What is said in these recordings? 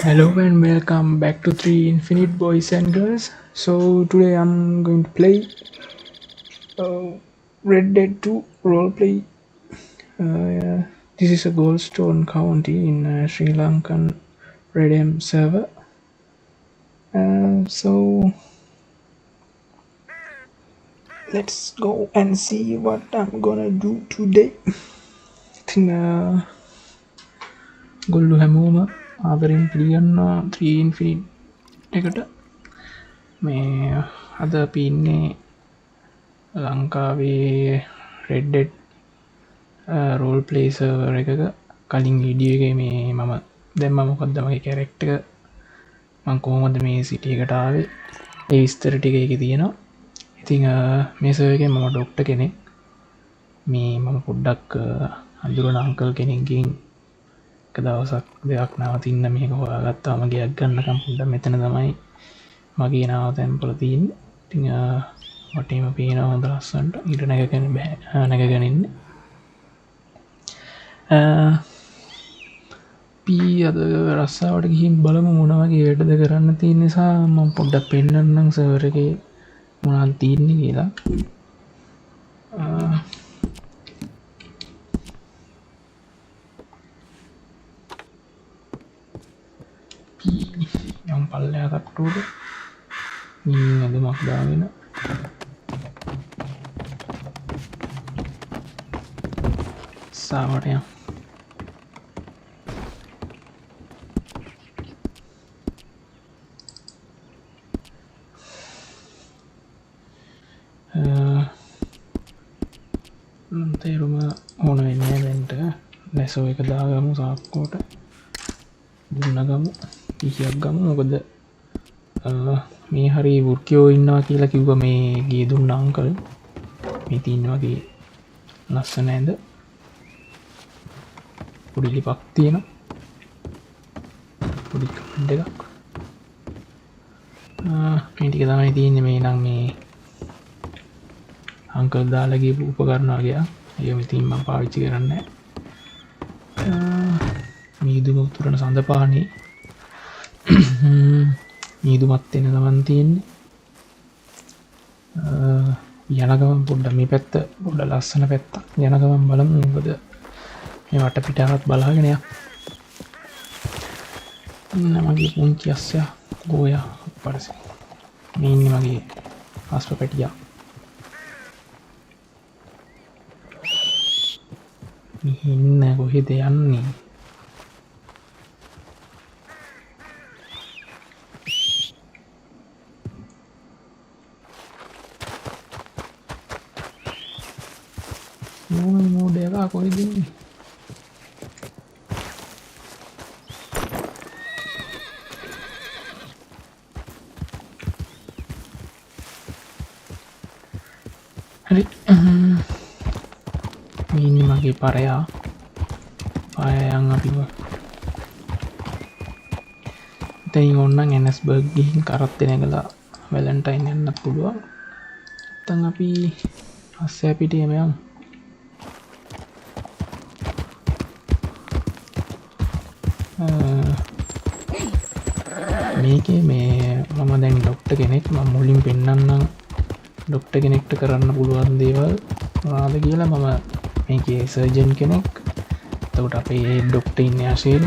Hello and welcome back to 3 Infinite Boys and Girls. So today I'm going to play uh, Red Dead 2 roleplay. This is a Goldstone County in Sri Lankan Redem server. So let's go and see what I'm gonna do today. ඉතින් ගොල්ලු හැමෝම ආදරෙන් පිළිගන්නවා 3 Infinite එකට මේ අද අපි ඉන්නේ ලංකාවේ රෙඩ්ඩෙඩ් රෝල් පලේසර් එකක කලින් විඩිය එක මේ මම දැම්ම මොකක්ද මගේ කැරෙක්ට එක මං කොහොමද මේ සිටියකටාවේ ඒ විස්තර ටික එක තියෙනවා. ඉතිං මේ සර්ගේ මම ඩොක්ට කෙනෙක් මේ මම පොඩ්ඩක් අඳුරන අංකල් කෙනෙකින් එක දවසක් දෙයක් නවතින්න මේක හොයාගත්තාම ගයක් ගන්නකම් පුඩ මෙතන තමයි මගේ නාව තැන්පල තින් ඉතිං වටේම පේනවා හොඳ ලස්සන්ට ඉට නැගැන බෑ නැගැනන්න පී අද රස්සාාවට ගිහින් බලමු මොනවගේ වැඩද කරන්න තිය නිසා ම පොඩ්ඩක් පෙන්න්නම් සවරගේ මොනන් තියන්නේ කියලා යම් පල්ලයා තක්ටුවට ඇද මක්දාගෙන සාවටය තේරුම ඕන වෙන්න දැන්ට නැසෝ එක දාගමු සාක්කෝට දුන්නගමු ඉහක් ගමු මොකද මේ හරි වෘර්කයෝ ඉන්නවා කියලා කිව්ව මේ ගේ දුන්න අංකල් මේ තින්න වගේ ලස්සන ඇඳ පුඩිලි පක් තියෙන පුඩි එකක් මේටික තමයි තියන්නේ මේ නම් මේ අංකල් දාලගේ උපකරණවාගේ යමතින්ම පාවිච්චි කරන්න මීදුම උතුරන සඳ පානේ මීදුමත්වෙන ගමන් තියෙන්නේ යනගමන් පොඩ්ඩ මේ පැත්ත පොඩ්ඩ ලස්සන පැත්ත යනගමන් බලම මොකද මේ වට පිටාවත් බලාගෙනය මගේ පුංචි අස්සය ගෝය පරස මේ ඉන්න මගේ ආස්ප පැටියා ඉන්න කොහෙද යන්නේ මෝඩයලා කොයි දෙන්නේ හරි ඉන්න මගේ පරයා පායයන් අපිව තැයි ඔන්න එනස් බර්ග් ගිහින් කරත්ත නැගලා වැලන්ටයින් එන්නත් පුළුවන් තන් අපි අස්සෑ පිටියමයන් මේකේ මේ මම දැන් ඩොක්ට කෙනෙක් ම මුලින් පෙන්න්නම් ඩොක්ට කෙනෙක්ට කරන්න පුළුවන් දේවල් රාද කියලා මම මේකේ සර්ජන් කෙනෙක් තකට අපේ ඩොක්ට ඉන්න ආශයෙන්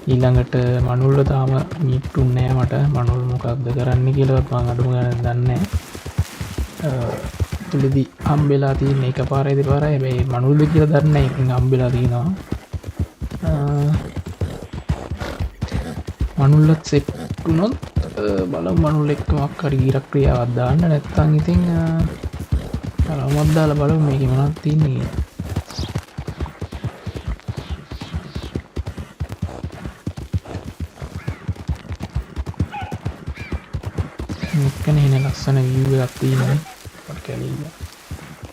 ඊළඟට මනුල්ල තාම මිට්ටුන්නෑ මට මනුල් මොකක්ද කරන්න කියලවත් මං අඩුම ගන දන්න තුළදි අම්බෙලා තියන එක පාරයිද පාර හැබැයි මනුල්ද කියල දන්න එක අම්බෙලා තියෙනවා මනුල්ලත් සෙට්ටුනොත් බල මනුල් එක්කමක් හරි ගිරක් ක්‍රියාවත් දාන්න නැත්තං ඉතින් මත්දාල බලු මේක මනත් තින්නේ මෙක්කන එන ලස්සන විය ගත්තිීන පට කැලීම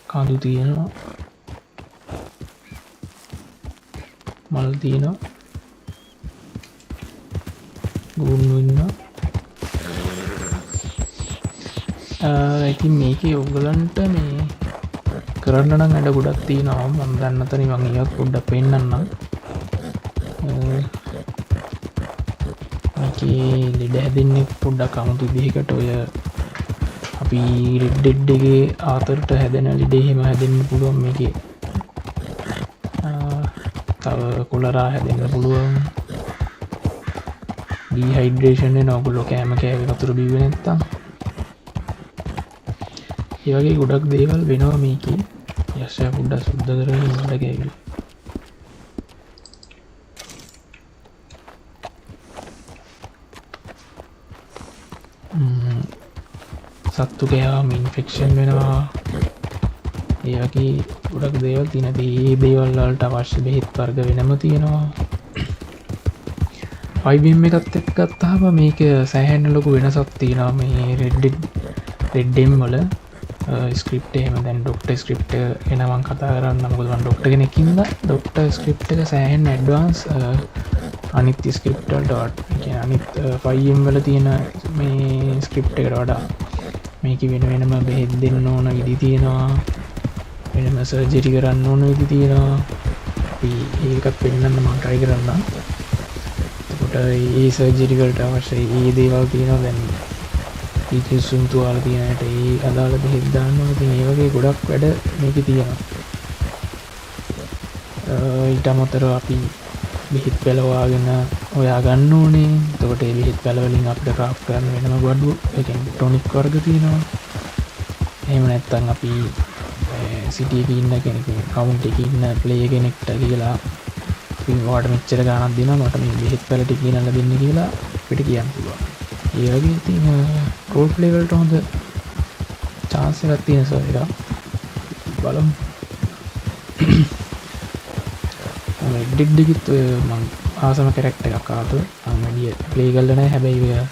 කාදු තියෙනවා මල් තියෙනවා ගුණු ඉන්න ඉතින් මේක ඔගලන්ට මේ කරන්න නම් ඇඩ ගොඩක් තියෙනවා මන් දන්නතනි වගේ පොඩ්ඩ පෙන්න්නම් මේකේ ලෙඩ හැදෙන්නේ පොඩ්ඩක් අමුතු විදිහකට ඔය අපි රෙඩ් ඩෙඩ් එකේ ආතරට හැදෙන ලෙඩ එහෙම හැදෙන්න පුළුවන් මේකේ. තව කොලරා හැදෙන්න පුළුවන්. ඩීහයිඩ්‍රේෂන් වෙනවා ඔයගොල්ලෝ කෑම කෑවේ වතුර බිව්වේ නැත්තම්. ඒ වගේ ගොඩක් දේවල් වෙනවා මේකේ. යක්ෂය පොඩ්ඩක් සුද්ධ කරගෙන ඉන්නට ගෑවිලා. සත්තු කෑවම ඉන්ෆෙක්ෂන් වෙනවා. ඒ වගේ ගොඩක් දේවල් තියෙනවා. ඒ දේවල් වලට අවශ්‍ය බෙහෙත් වර්ග වෙනම තියෙනවා. IBM එකත් එක්ක ගත්තාම මේක සෑහෙන ලොකු වෙනසක් තියෙනවා මේ රෙඩ්ඩෙම් වල ස්ක්‍රිප්ට් එහෙම දැන් ඩොක්ටර් ස්ක්‍රිප්ට් ගැන මම කතා කරන්න මොකද මම ඩොක්ටර් කෙනෙක් ඉඳලා ඩොක්ටර් ස්ක්‍රිප්ට් එක සෑහෙන ඇඩ්වාන්ස් අනිත් ස්ක්‍රිප්ට් වලට වඩා අනිත් 5M වල තියෙන මේ ස්ක්‍රිප්ට් එකට වඩා මේක වෙනම බෙහෙත් දෙන්න ඕන විදි තියෙනවා වෙනම සර්ජරි කරන්න ඕන විදි තියෙනවා අපි ඒකත් පෙන්නන්න මම try කරන්නම් එතකොට ඒ සර්ජරි වලට අවශ්‍ය ඒ දේවල් තියෙනවා දැන් පිටිසුම් තුවාල තියෙනට ඒ අදාළ බෙහෙත් දාන්නවා ඉතින් ඒ වගේ ගොඩක් වැඩ මේකේ තියෙනවා ඊට අමතරව අපි බෙහෙත් පැලවාගෙන හොයා ගන්න ඕනේ එතකොට ඒ බෙහෙත් පැල වලින් අපිට ක්‍රාෆ්ට් කරන්න වෙනම ගොඩු ඒ කියන්නේ ටොනික් වර්ග තියෙනවා එහෙම නැත්නම් අපි සිටි එකේ ඉන්න කෙනෙක් කවුන්ට් එකේ ඉන්න ප්ලේයර් කෙනෙක්ට කියලා අපි ඔයාලට මෙච්චර ගාණක් දෙනවා මට මේ බෙහෙත් පැල ටික ගෙනල්ලා දෙන්න කියලා අපිට කියන්න පුළුවන් ඒ වගේ ඉතින් රෝල් ප්ලේ වලට හොඳ chance එකක් තියෙන සර් එක බලමු ඩිඩ් එකත් මම ආසම කැරක්ටර් එකක් ආතෝ මම වැඩි ප්ලේ කරලා නැහැ හැබැයි ඔය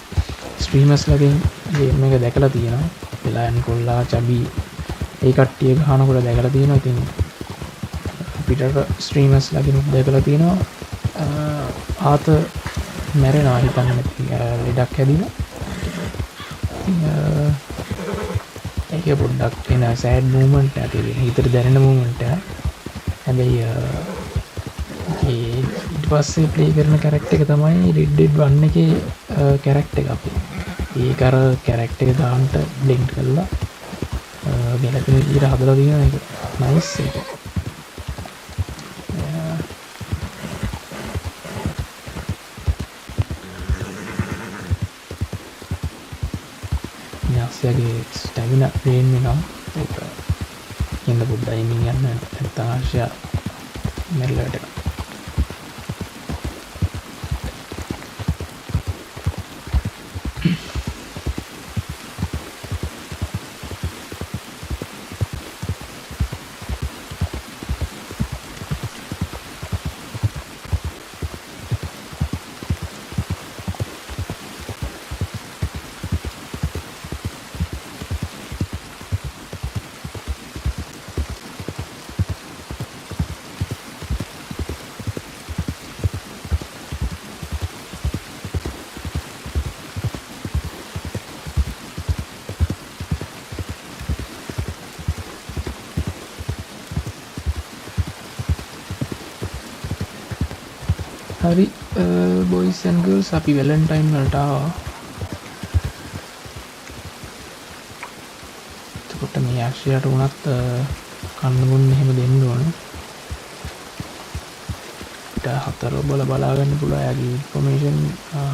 ස්ට්‍රීමර්ස් ලගෙන් ගේම් එක දැකලා තියෙනවා වෙලායන් කොල්ලා චබි ඒ කට්ටිය ගහනකොට දැකලා තියෙනවා ඉතින් පිටට ස්ට්‍රීමර්ස් ලගෙන් දැකලා තියෙනවා ආත මැරෙනවා හිතන්න ලෙඩක් හැදිලා ඒක පොඩ්ඩක් එන සෑඩ් මූමන්ට් එකක් හිතට දැනෙන මූමන්ට් එකක් හැබැයි ඊට පස්සේ ප්ලේ කරන කැරක්ටර් එක තමයි Red Dead 1 එකේ කැරක්ටර් එක අපි ඒක අර කැරක්ටර් එක දාන්න බ්ලෙන්ඩ් කරලා ගැලපෙන විදිහට හදලා තියෙන එක නයිස් එක යාස්යාගේ ස්ටැමිනා ඩ්‍රේන් වෙනවා ඒක ඉන්න පොඩ්ඩක් එමින් යන්න නැත්නම් ආශා මෙල්ලට හරි බොයිස් ඇන්ඩ් ගර්ල්ස් අපි වැලන්ටයින් වලට ආවා එතකොට මේ ආශ්‍රයයට වුණත් කන්න බොන්න එහෙම දෙන්න ඕනේ ඊට හතර බලාගන්න පුළුවන් එයාගේ ඉන්ෆර්මේෂන්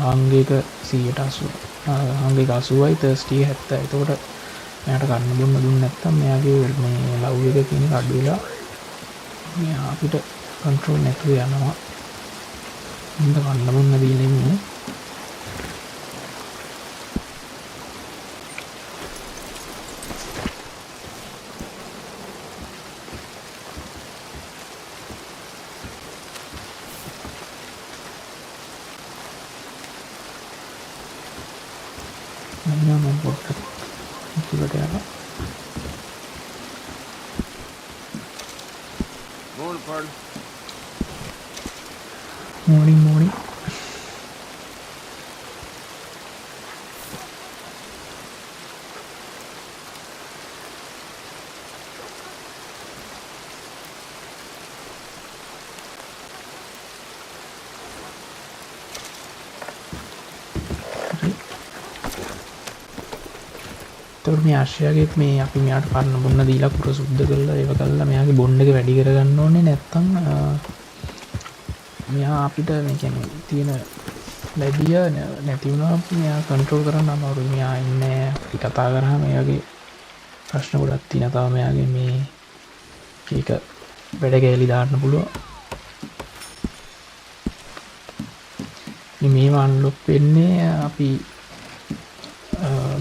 හංගේක 180 හංගේක 80යි තර්ස්ටි 70 එතකොට මෙයාට කන්න බොන්න දුන්නේ නැත්නම් මෙයාගේ මේ ලව් එක කියන එක අඩු වෙලා මෙයා අපිට කන්ට්‍රෝල් නැතුව යනවා இந்த கண்ணமும் நதியிலையும் morning එතකොට මේ ආශ්‍රයගෙත් මේ අපි මෙයාට කන්න බොන්න දීලා කුර සුද්ධ කරලා ඒව කරලා මෙයාගේ බොන්න එක වැඩි කරගන්න ඕනේ නැත්තම් මෙයා අපිට මේ කියන්නේ තියෙන ලැබිය නැති වුණා මෙයා කන්ට්‍රෝල් කරන්න අමාරුයි. මෙයා ඉන්නේ අපි කතා කරාම මෙයාගේ ප්‍රශ්න ගොඩක් තියෙනවා. තව මෙයාගේ මේ එක වැඩ කැලි දාන්න පුළුවන්. මේව අන්ලොක් වෙන්නේ අපි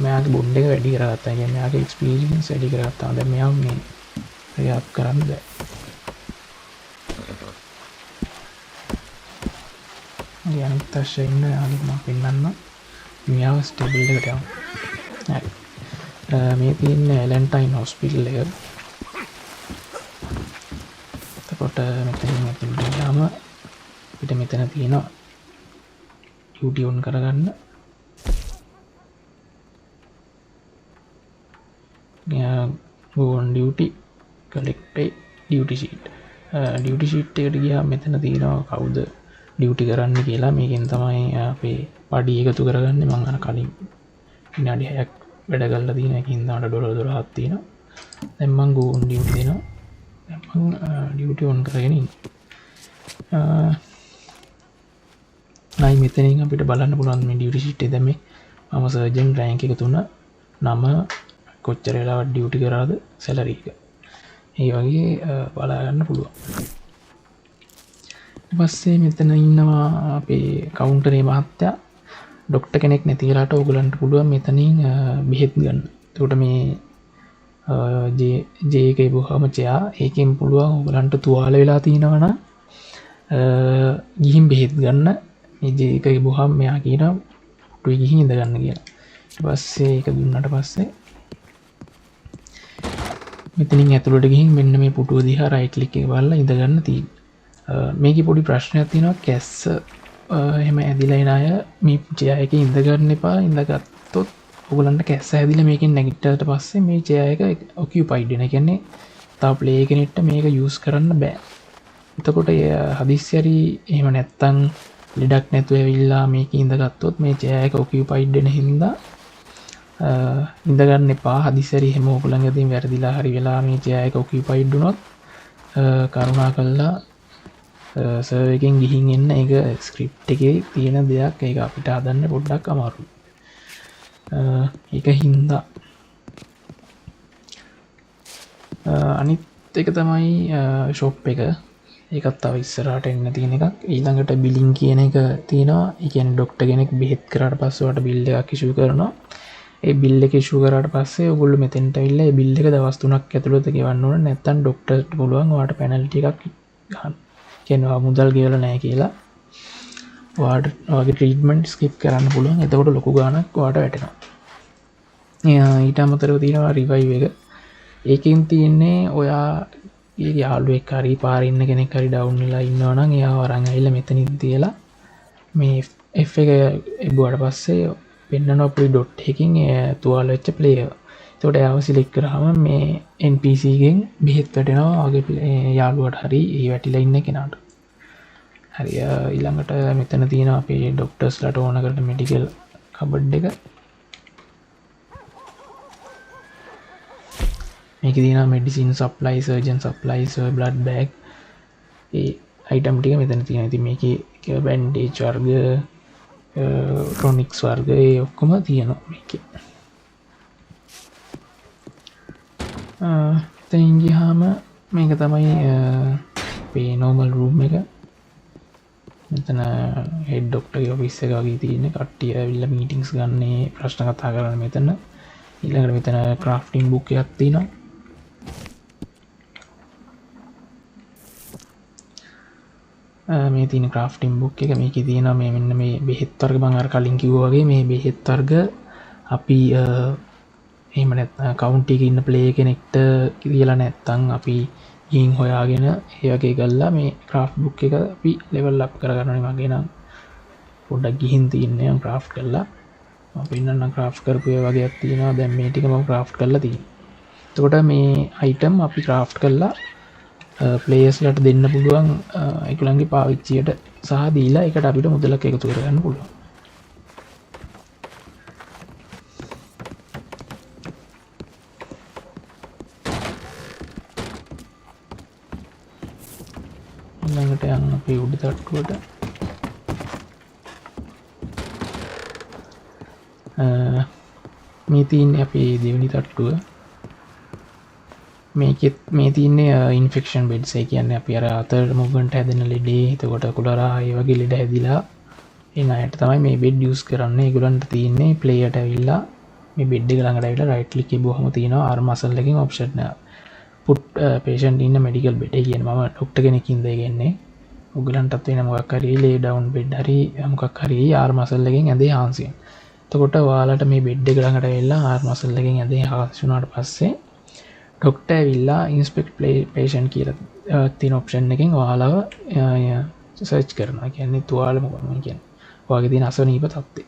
මෙයාගේ බොන්ඩ් එක වැඩි කරගත්තා. කියන්නේ මෙයාගේ එක්ස්පීරියන්ස් වැඩි කරගත්තා. දැන් මෙයා මේ රියාප් කරන්න බෑ. අනිත් අශ්වය ඉන්න යාළුවෙක් මම පෙන්නන්න. මෙයාව ස්ටේබල් එකට යමු. හරි. මේ තියෙන්නේ ඇලන්ටයින් හොස්පිටල් එක. එතකොට මෙතනින් ඇතුළට ගියාම අපිට මෙතන තියෙනවා ඩියුටි ඔන් කරගන්න. go on duty collect pay duty sheet. duty sheet එකට ගියාම මෙතන තියෙනවා කවුද ඩියුටි කරන්න කියලා. මේකෙන් තමයි අපේ පඩි එකතු කරගන්නේ. මම අර කලින් විනාඩි 6ක් වැඩ කරලා තියෙන එකකින් දාට ඩොලර් 12ක් තියෙනවා. දැන් මම go on duty දෙනවා. දැන් මම duty on කරගෙන ඉන්නවා. නයි මෙතනින් අපිට බලන්න පුළුවන් මේ ඩියුටි ෂීට් එක. දැන් මේ මම සර්ජන් රෑන්ක් එක 3 නම කොච්චර වෙලාවක් ඩියුටි කරාද සැලරි එක. ඒ වගේ බලා ගන්න පුළුවන්. ඊට පස්සේ මෙතන ඉන්නවා අපේ කවුන්ටරේ මහත්තයා. ડોක්ටර් කෙනෙක් නැති වෙලාවට ඕගලන්ට පුළුවන් මෙතනින් බෙහෙත් ගන්න. එතකොට මේ J එකේ බොහොම චයා ඒකෙන් පුළුවන් ඕගලන්ට තුවාල වෙලා තියෙනවා නම් ගිහින් බෙහෙත් ගන්න. මේ J එකේ බොහොම මෙයා කියනවා පුටුවේ ගිහින් ඉඳ ගන්න කියලා. ඊට පස්සේ ඒක දුන්නාට පස්සේ මෙතනින් ඇතුළට ගිහින් මෙන්න මේ පුටුව දිහා රයිට් ක්ලික් එක බලලා ඉඳ ගන්න තියෙනවා. මේකේ පොඩි ප්‍රශ්නයක් තියෙනවා. කැස්ස එහෙම ඇදිලා එන අය මේ චෙයා එකේ ඉඳ ගන්න එපා. ඉඳගත්තොත් ඔයගලන්ට කැස්ස ඇදිලා මේකෙන් නැගිට්ටාට පස්සේ මේ චෙයා එක ඔකියුපයිඩ් වෙන. ඒ කියන්නේ තව ප්ලේ කෙනෙක්ට මේක යූස් කරන්න බෑ. එතකොට හදිස්සි හරි එහෙම නැත්තම් ලෙඩක් නැතුව ඇවිල්ලා මේක ඉඳගත්තොත් මේ චෙයා එක ඔකියුපයිඩ් වෙන හින්දා ඉඳගන්න එපා. හදිසිරි එහෙම ඔයගොල්ලන්ගෙන් වැරදිලා හරි වෙලා මේ චෙයා එක ඔකියුපයිඩ් වුණොත් කරුණා කරලා සර්වර් එකෙන් ගිහින් එන්න. ඒක ස්ක්‍රිප්ට් එකේ තියෙන දෙයක්. ඒක අපිට හදන්න පොඩ්ඩක් අමාරුයි. ඒක හින්දා අනිත් එක තමයි ෂොප් එක. ඒකත් තව ඉස්සරහට එන්න තියෙන එකක්. ඊළඟට බිලින් කියන එක තියෙනවා. ඒ කියන්නේ ડોක්ටර් කෙනෙක් බෙහෙත් කරාට පස්සේ ඔයාලට බිල් එකක් ඉෂුව කරනවා. ඒ බිල් එක ඉෂුව කරාට පස්සේ ඔයගොල්ලෝ මෙතෙන්ට ඇවිල්ලා ඒ බිල් එක දවස් 3ක් ඇතුළත ගෙවන්න ඕන. නැත්නම් ડોක්ටර්ට පුළුවන් ඔයාලට පෙනල්ටි එකක් ගන්න. කියනවා මුදල් ගෙවලා නැහැ කියලා. ඔයාලට ඔයාගේ ට්‍රීට්මන්ට් ස්කිප් කරන්න පුළුවන්. එතකොට ලොකු ගාණක් ඔයාලට වැටෙනවා. ඊට අමතරව තියෙනවා රිවයිව් එක. ඒකෙන් තියෙන්නේ ඔයාගේ යාළුවෙක් හරි පාරේ ඉන්න කෙනෙක් හරි ඩවුන් වෙලා ඉන්නවා නම් එයාව අරන් ඇවිල්ලා මෙතනින් තියලා මේ F එක එබුවාට පස්සේ පෙන්නනවා පොඩි ඩොට් එකකින් තුවාල වෙච්ච ප්ලේ එක. එතකොට එයාව සිලෙක්ට් කරාම මේ NPC එකෙන් බෙහෙත් වැටෙනවා වගේ යාළුවට හරි ඒ වැටිලා ඉන්න කෙනාට. හරි ඊළඟට මෙතන තියෙනවා අපේ ડોක්ටර්ස්ලාට ඕන කරන මෙඩිකල් කබඩ් එක. මේකේ තියෙනවා medicine supply, surgeon supplies, blood bag. ඒ අයිටම් ටික මෙතන තියෙනවා. ඉතින් මේකේ බැන්ඩේජ් වර්ග ටොනික්ස් වර්ග ඒ ඔක්කොම තියෙනවා මේකේ. එතනින් ගියාම මේක තමයි අපේ නෝමල් රූම් එක. මෙතන හෙඩ් ඩොක්ටර්ගේ ඔෆිස් එක වගේ තියෙන කට්ටිය ඇවිල්ලා මීටින්ග්ස් ගන්න, ප්‍රශ්න කතා කරන මෙතන. ඊළඟට මෙතන ක්‍රාෆ්ටිං බුක් එකක් තියෙනවා. මේ තියෙන ක්‍රාෆ්ටිං බුක් එක. මේකේ තියෙනවා මේ මෙන්න මේ බෙහෙත් වර්ග. මම අර කලින් කිව්වා වගේ මේ බෙහෙත් වර්ග අපි එහෙම නැත්නම් කවුන්ටි එකේ ඉන්න ප්ලේ කෙනෙක්ට කියලා නැත්නම් අපි ගිහින් හොයාගෙන ඒ වගේ ගල්ලා මේ ක්‍රාෆ්ට් බුක් එක අපි ලෙවල් අප් කරගන්න ඕනේ. මගේ නම් පොඩ්ඩක් ගිහින් තියන්නේ මම ක්‍රාෆ්ට් කරලා. මම පෙන්නන්න ක්‍රාෆ්ට් කරපු ඒ වගේක් තියෙනවා. දැන් මේ ටික මම ක්‍රාෆ්ට් කරලා තියෙනවා. එතකොට මේ අයිටම් අපි ක්‍රාෆ්ට් කරලා ප්ලේයර්ස්ලාට දෙන්න පුළුවන් ඒගොල්ලන්ගේ පාවිච්චියට සහ දීලා ඒකට අපිට මුදලක් එකතු කරගන්න පුළුවන්. පුළුවන් අපේ උඩ තට්ටුවට. මේ තියන්නේ අපේ දෙවනි තට්ටුව. මේකෙත් මේ තියන්නේ ඉන්ෆෙක්ෂන් බෙඩ්සේ කියන්නේ අපි අර අතර මුගන්ට හැදෙන ලෙඩේ එතකොට කුඩරා ඒ වගේ ලෙඩ හැදිලා එන අයට තමයි මේ බෙඩ් යූස් කරන්නේ. ඒගොල්ලන්ට තියෙන්නේ ප්ලේයට ඇවිල්ලා මේ බෙඩ් එක ළඟට ඇවිල්ලා රයිට් ක්ලික් කරපුවම තියෙනවා ආර් මසල් එකකින් ඔප්ෂන් එක put patient in a medical bed. ඒ කියන්නේ මම ડોක්ටර් කෙනෙක් ඉඳ ඉන්නේ. ඔයගලන්ටත් වෙන මොකක් හරි lay down bed හරි මොකක් හරි ආර් මසල් එකෙන් ඇඳේ හාන්සියෙන්. එතකොට ඔයාලට මේ බෙඩ් එක ළඟට ඇවිල්ලා ආර් මසල් එකෙන් ඇඳේ හාන්සි වුණාට පස්සේ ඩොක්ටර් ඇවිල්ලා ඉන්ස්පෙක්ට් patient කියලා තියෙන ඔප්ෂන් එකෙන් ඔයාලව සර්ච් කරනවා. කියන්නේ තුවාල මොකක්ද කියන්නේ. ඔයාගේ තියෙන අසනීප තත්ත්වය.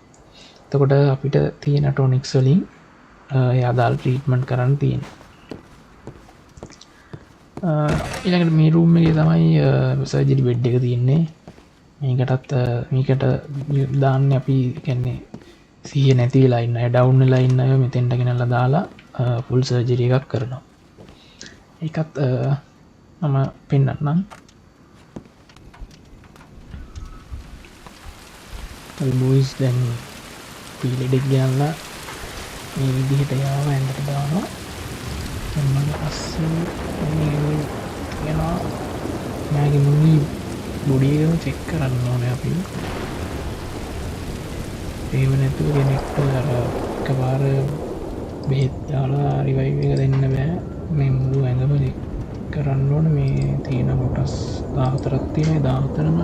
එතකොට අපිට තියෙන ටොනික්ස් වලින් ඒ අදාළ ට්‍රීට්මන්ට් කරන්න තියෙනවා. ඊළඟට මේ රූම් එකේ තමයි සර්ජරි බෙඩ් එක තියෙන්නේ. මේකට දාන්නේ අපි කියන්නේ සිහිය නැති වෙලා ඉන්න අය ඩවුන් වෙලා ඉන්න අය මෙතෙන්ට ගෙනල්ලා දාලා ෆුල් සර්ජරි එකක් කරනවා. ඒකත් මම පෙන්නන්නම්. ලූයිස් දැන් පීලෙඩෙක් ගෙනල්ලා මේ විදිහට යාව ඇඳට දානවා. මම පස්සේ යනවා මගේ මුනි බොඩියම චෙක් කරන්න ඕනේ අපි. එහෙම නැතුව කෙනෙක්ට අර එකපාර බෙහෙත් දාලා රිවයිව් එක දෙන්න බෑ. මේ මුළු ඇඟම චෙක් කරන්න ඕනේ. මේ තියෙන කොටස් 14ක් තියෙනවා. 14ම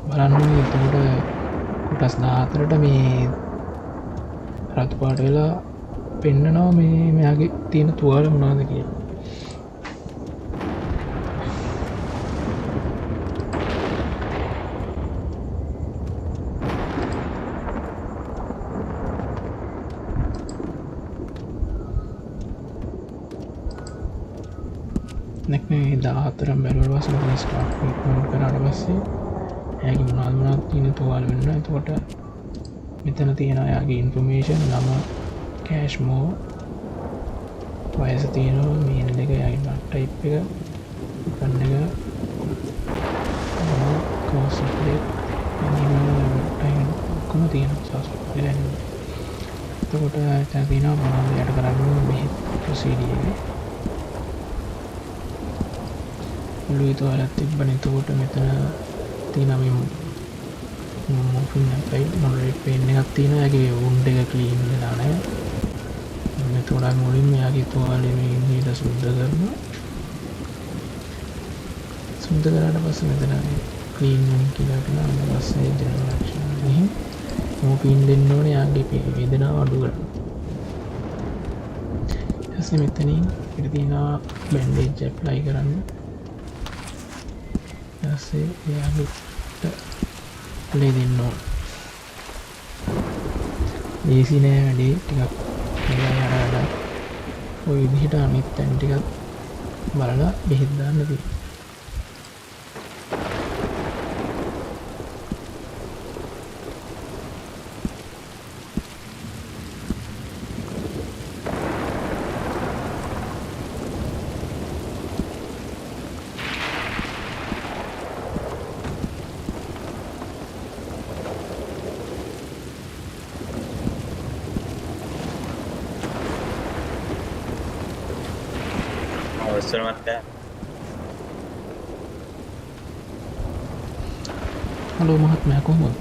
බලන්න ඕනේ. එතකොට කොටස් 14ට මේ රතු පාට වෙලා පෙන්නනවා මේ මෙයාගේ තියෙන තුවාල මොනවද කියලා. නැක් මේ 14න් බැලුවට පස්සේ මම ස්ටාර්ට් ට්‍රීට්මන්ට් කරාට පස්සේ එයාගේ මොනවද තියෙන තුවාල වෙනවා. එතකොට මෙතන තියෙන එයාගේ ඉන්ෆර්මේෂන් නම කෑෂ්මෝ වයස තියෙනවා මේන එක එයාගේ බ්ලඩ් ටයිප් එක කන් එක කෝස්ප්ලේට් ටයිම් ඔක්කොම තියෙනවා සාස්ප්ලේට් එක. එතකොට එතන තියෙනවා මොනවද යට කරන්න බෙහෙත් ප්‍රොසීඩියර් එක. ඔළුවේ තුවාලයක් තිබ්බනේ. එතකොට මෙතන තියෙනවා මේ මොෆින් අපේ මොනරේට් පේන් එකක් තියෙනවා. ඒකේ වුන්ඩ් එක ක්ලීන් වෙලා නැහැ. එතකොට මුලින්ම යාගේ තුවාලේ මේ විදිහට සුද්ධ කරනවා. සුද්ධ කරාට පස්සේ මෙතන ක්ලීන් වෙන කියලා කරනවා. ඊට පස්සේ ජනරල් ඇක්ෂන් එකෙන් මොෆින් දෙන්න ඕනේ යාගේ වේදනාව අඩු කරන්න. ඊට පස්සේ මෙතනින් පිට තියෙනවා බෑන්ඩේජ් ඇප්ලයි කරන්න. ඊපස්සේ එයාට ලේ දෙන්න ඕන. ලේසි නෑ වැඩේ ටිකක් මෙයා යනවා. ඔය විදිහට අනිත් තැන් ටිකක් බලලා බෙහෙත් දාන්න තියෙනවා. හලෝ මහත්මයා කොහොමද?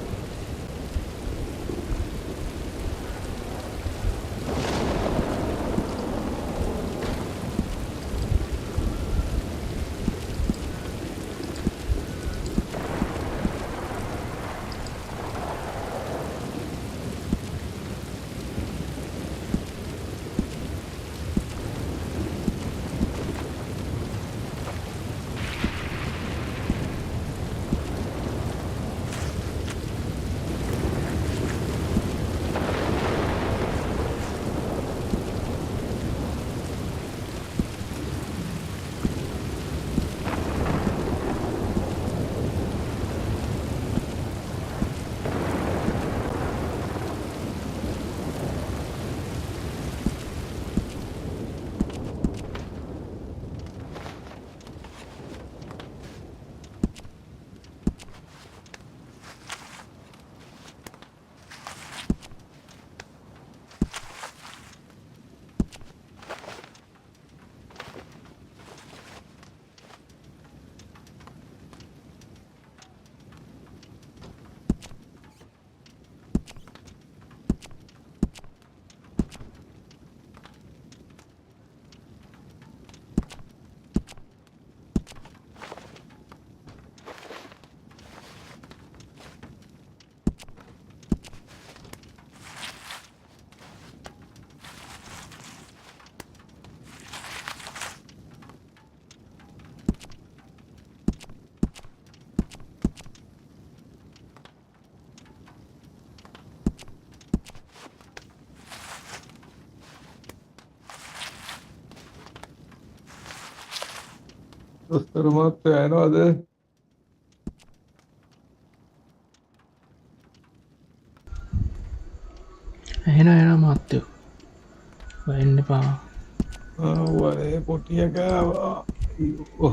දොස්තර මහත්තයා එනවද? එන මහත්තයෝ වෙන්න එපා. වනේ පොටියක අයියෝ.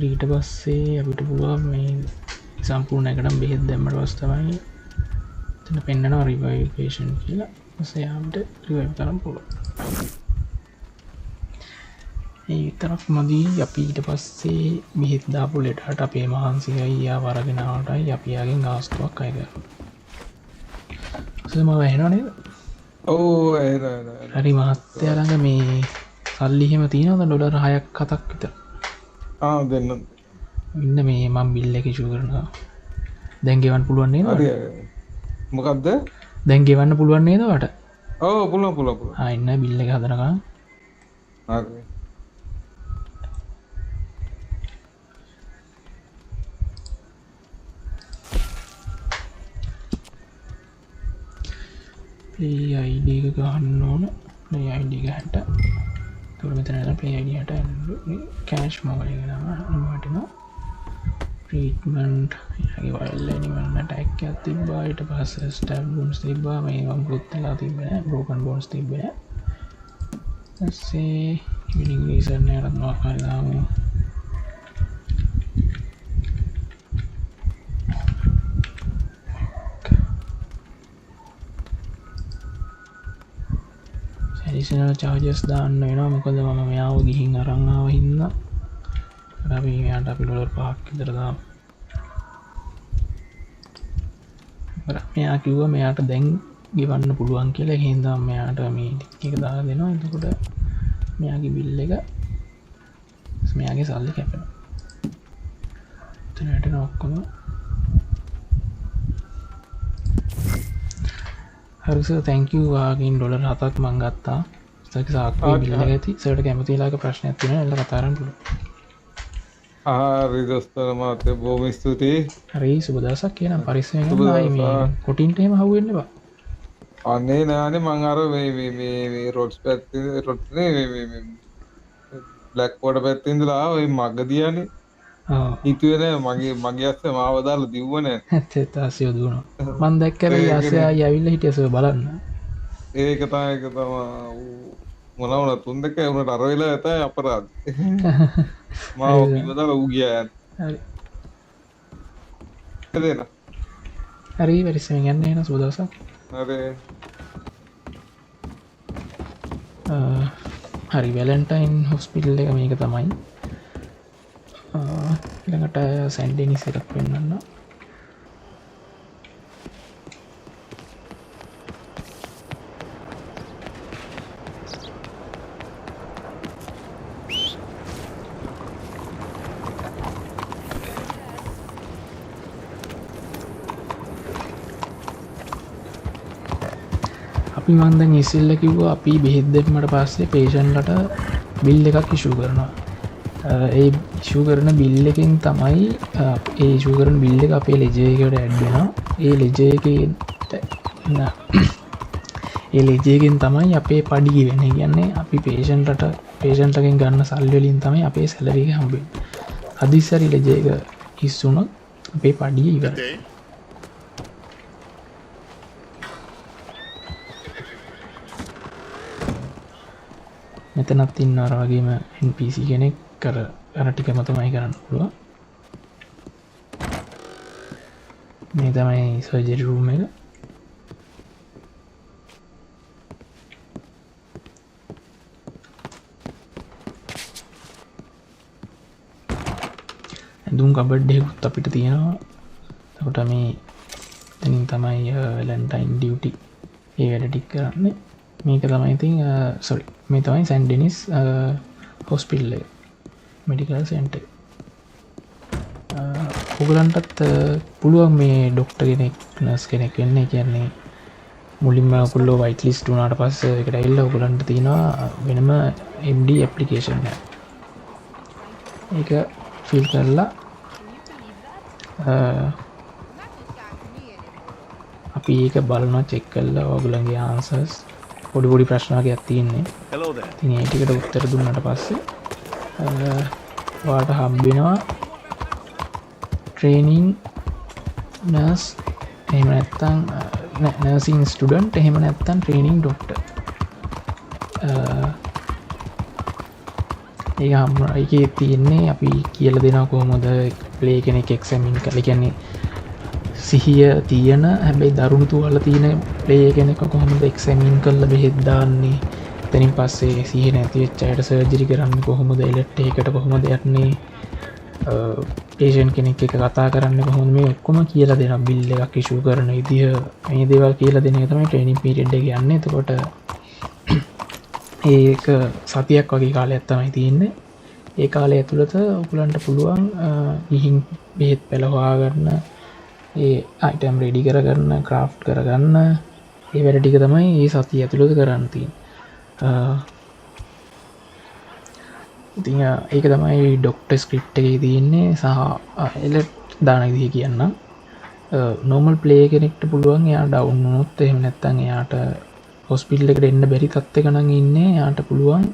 ඊට පස්සේ අපිට පුළුවන් මේ සම්පූර්ණ එකටම බෙහෙත් දැම්මට පස්සේ තමයි එතන පෙන්නනවා රිවයිව් පේෂන්ට් කියලා. ඊපස්සේ යාමට රිවයිව් කරන්න පුළුවන්. ඒ විතරක් මදි. අපි ඊට පස්සේ බෙහෙත් දාපු ලෙඩට අපේ මහන්සියයි යා වරගෙන ආවටයි අපි යාගෙන් ගාස්තුවක් අය කරනවා. මම ඇහෙනව නේද? ඔව් හරි මහත්තයා ළඟ මේ සල්ලි එහෙම තියෙනවද ඩොලර් 6ක් 7ක් විතර? දෙන්න. ඉන්න මේ මම බිල් එක ඉෂුව කරනවා. දැන් ගෙවන්න පුළුවන් නේද? හරි. මොකද්ද? දැන් ගෙවන්න පුළුවන් නේද වට? ඔව් පුළුවන්. ඉන්න බිල් එක හදනකම්. හරි. play id එක ගහන්න ඕන. play id එක 60. ඒතකොට මෙතන යන play id 60 cash mobile එක නම වටිනවා. treatment යාගේ වයිල් ඇනිමල් attack එකක් තිබ්බා. ඊට පස්සේ stab wounds තිබ්බා. මේ වම්බුත් වෙලා තිබ්බේ නැහැ. broken bones තිබ්බේ නැහැ. ඊපස්සේ healing reason එකකට මොකක් හරි දාමු. additional charges දාන්න වෙනවා. මොකද මම මෙයාව ගිහින් අරන් ආව හින්දා අපි මෙයාට අපි ඩොලර් 5ක් විතර දාමු. මෙයා කිව්වා මෙයාට දැන් ගෙවන්න පුළුවන් කියලා. ඒ හින්දා මෙයාට මේ ටික එක දාලා දෙනවා. එතකොට මෙයාගේ බිල් එක මෙයාගේ සල්ලි කැපෙනවා. එතන වැටෙන ඔක්කොම හරි සර් thank you. වාගෙන් ඩොලර් 7ක් මං ගත්තා. සර්ක සාක්කුවේ බිල් එක ඇති. සර්ට කැමති වෙලාවක ප්‍රශ්නයක් තියෙනවා එල්ල කතා කරන්න පුළුවන්. හරි දොස්තර මහත්තයා බොහොම ස්තුතියි. හරි සුබ දවසක් කියනවා. පරිස්සමෙන් ඉන්න. ආයේ මේ කොටින්ට එහෙම හවු වෙන්න එපා. අනේ නෑනේ මං අර මේ රොඩ්ස් පැත්තේ රොඩ්නේ මේ බ්ලැක් වෝටර් පැත්තේ ඉඳලා ආවේ මගදියානේ. හිතුවේ නෑ මගේ අස්සේ මාව දාලා දිව්වනේ. ඇත්තට ආසිය දුවනවා. මං දැක්කම ආසිය ආයි ඇවිල්ලා හිටියස බලන්න. ඒක තමයි මොනවා තුන් දෙක උනට අර වෙලා ඇතයි අපරාධ. මාව කිව්වදාලා ඌ ගියා. හරි. එදේන. හරි පරිස්සමෙන් යන්න එන සුබ දවසක්. හරි. හරි වැලන්ටයින් හොස්පිටල් එක මේක තමයි. ළඟට සැන්ඩෙනිස් එකක් වෙන්නන්න. අපි මන්දන් ඉසිල්ල කිව්වා අපි බෙහෙත් දෙන්නට පස්සේ පේෂන්ලට බිල් එකක් ඉෂු කරනවා. ඒ ඉෂු කරන බිල් එකෙන් තමයි ඒ ඉෂු කරන බිල් එක අපේ ලෙජයකට ඇඩ්වෙනවා. ඒ ලෙජයකින් තමයි අපේ පඩි වෙන. කියන්නේ අපි පේෂන්ටකින් ගන්න සල්වලින් තමයි අපේ සැලරික හම්බෙන්. අදිස්සරි ලෙජයක හිස්සුනොත් අපේ පඩිය ඉවර. මෙතනත් ඉන්න අර වගේම NPC කෙනෙක් කර අර ටිකම තමයි කරන්න පුළුවන්. මේ තමයි සර්ජරි රූම් එක. ඇඳුම් කබඩ් එකකුත් අපිට තියෙනවා. එතකොට මේ එතනින් තමයි වැලන්ටයින් ඩියුටි ඒ වැඩ ටික කරන්නේ. මේක තමයි ඉතින් සෝරි මේ තමයි සැන්ට් ඩෙනිස් හොස්පිටල් එක මෙඩිකල් සෙන්ටර්. ඔයගලන්ටත් පුළුවන් මේ ඩොක්ටර් කෙනෙක් නර්ස් කෙනෙක් වෙන්න. කියන්නේ මුලින්ම ඔයගොල්ලෝ වයිට් ලිස්ට් වුණාට පස්සේ ඒකට ඇවිල්ලා ඔයගලන්ට තියෙනවා වෙනම MD ඇප්ලිකේෂන් එක. ඒක ෆිල් කරලා අපි ඒක බලනවා චෙක් කල්ලා ඔගුලන්ගේ ආන්සර්ස් පොඩිපොඩි ප්‍රශ්නාවකයක් තියෙන්නේ තින ඒටිකට උත්තර දුන්නට පස්සේ වාට හම්බෙනවා ට්‍රේනිං නර්ස් එහෙම නැත්තං නර්සින් ස්ටඩන්ට් එහෙම නැත්තන් ට්‍රේනිං ඩොක්ට ඒ හම එක තියෙන්නේ අපි කියල දෙෙන කොහොමොද ප්ලේ කෙනෙක් එක්සමින් කල කියන්නේ සිහිය තියෙන හැබැයි දරුණු තුවල තියෙන ප්ලේ කෙනෙක කොහොමද එක්සමින් කල්ල බෙහෙද්දාන්නේ තැනින් පස්සේ සිහ නැතිවෙච්චයට සර්ජරි කරන්න කොහොමද එලට් එකට කොහොමද යන්නේ පේෂන් කෙනෙක් එක කතා කරන්න කොහොම මේ ඔක්කොම කියලා දෙන බිල්ල එකක් කිෂූ කරන ඉදිහ මේ දේවල් කියලා දෙන තමයි ට්‍රේනිින් පිරිඩ් ගන්න එතකොට ඒක සතියක් වගේ කාලය ඇත්තමයි තියන්නේ ඒ කාලය ඇතුළත ඔකුලන්ට පුළුවන් ගිහින් බෙහෙත් පැළහවාගන්න ඒ අයිටම් රෙඩි කරගන්න ක්‍රාෆ් කරගන්න ඒ වැඩ ටික තමයි ඒ සතිය ඇතුළද කරන්නතින් ඉතිං ඒක තමයි ඩොක්ට ස්ක්‍රිප්ට එක තියන්නේ සහ එලට් දානදිහ කියන්න නොමල් ප්ලේ කෙනෙක්ට පුළුවන් එයා ඩවුන්නොත් එහෙම නැත්තන් එයාට හොස්පිල්ල එකට එන්න බැරි තත්ත කනඟ ඉන්න යාට පුළුවන්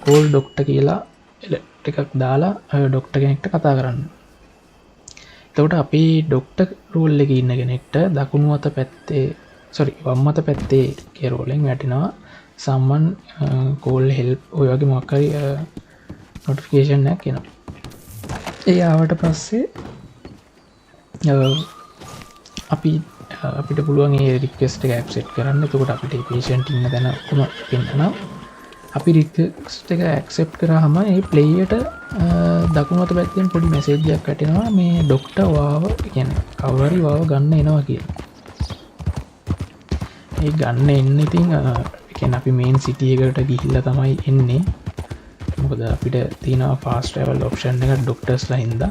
කෝල් ඩොක්ට කියලා එලට් එකක් දාලා ඩොක්ට කෙනෙක්ට කතා කරන්න තවට අපි ඩොක්ට රෝල් එක ඉන්න කෙනෙක්ට දකුණු අත පැත්තේ සොරි වම්මත පැත්තේ කෙරෝලෙන් වැටිනවා සම්මන් කෝල් හෙල්ප් ඔය වගේ මොක්කරි නොටිෆිකේෂන්යක් කියෙනවා ඒ ආවට පස්සේ අපි අපිට පුළුවන් ඒ රික්වස්ට ඇක්සෙට් කරන්න තුකට අපිට පේෂන්ට ඉන්න දැනම පෙන්න්නම් අපි රික්ස්ට එක ඇක්සෙප් කරහම ඒ ප්ලේයට දකුණත පැත්තෙන් පොඩි මැසේජ්ජයක් කටෙනවා මේ ඩොක්ට වාව කියන කවරරි වාව ගන්න එනවා කිය ඒ ගන්න එන්න ඉතින් එකන අපි මේන් සිටියකට ගිහිල්ල තමයි එන්නේ මොකද අපිට තින ෆාස්ටවල් ඔප්ෂන් එක ඩොක්ටර්ස් ලහින්ද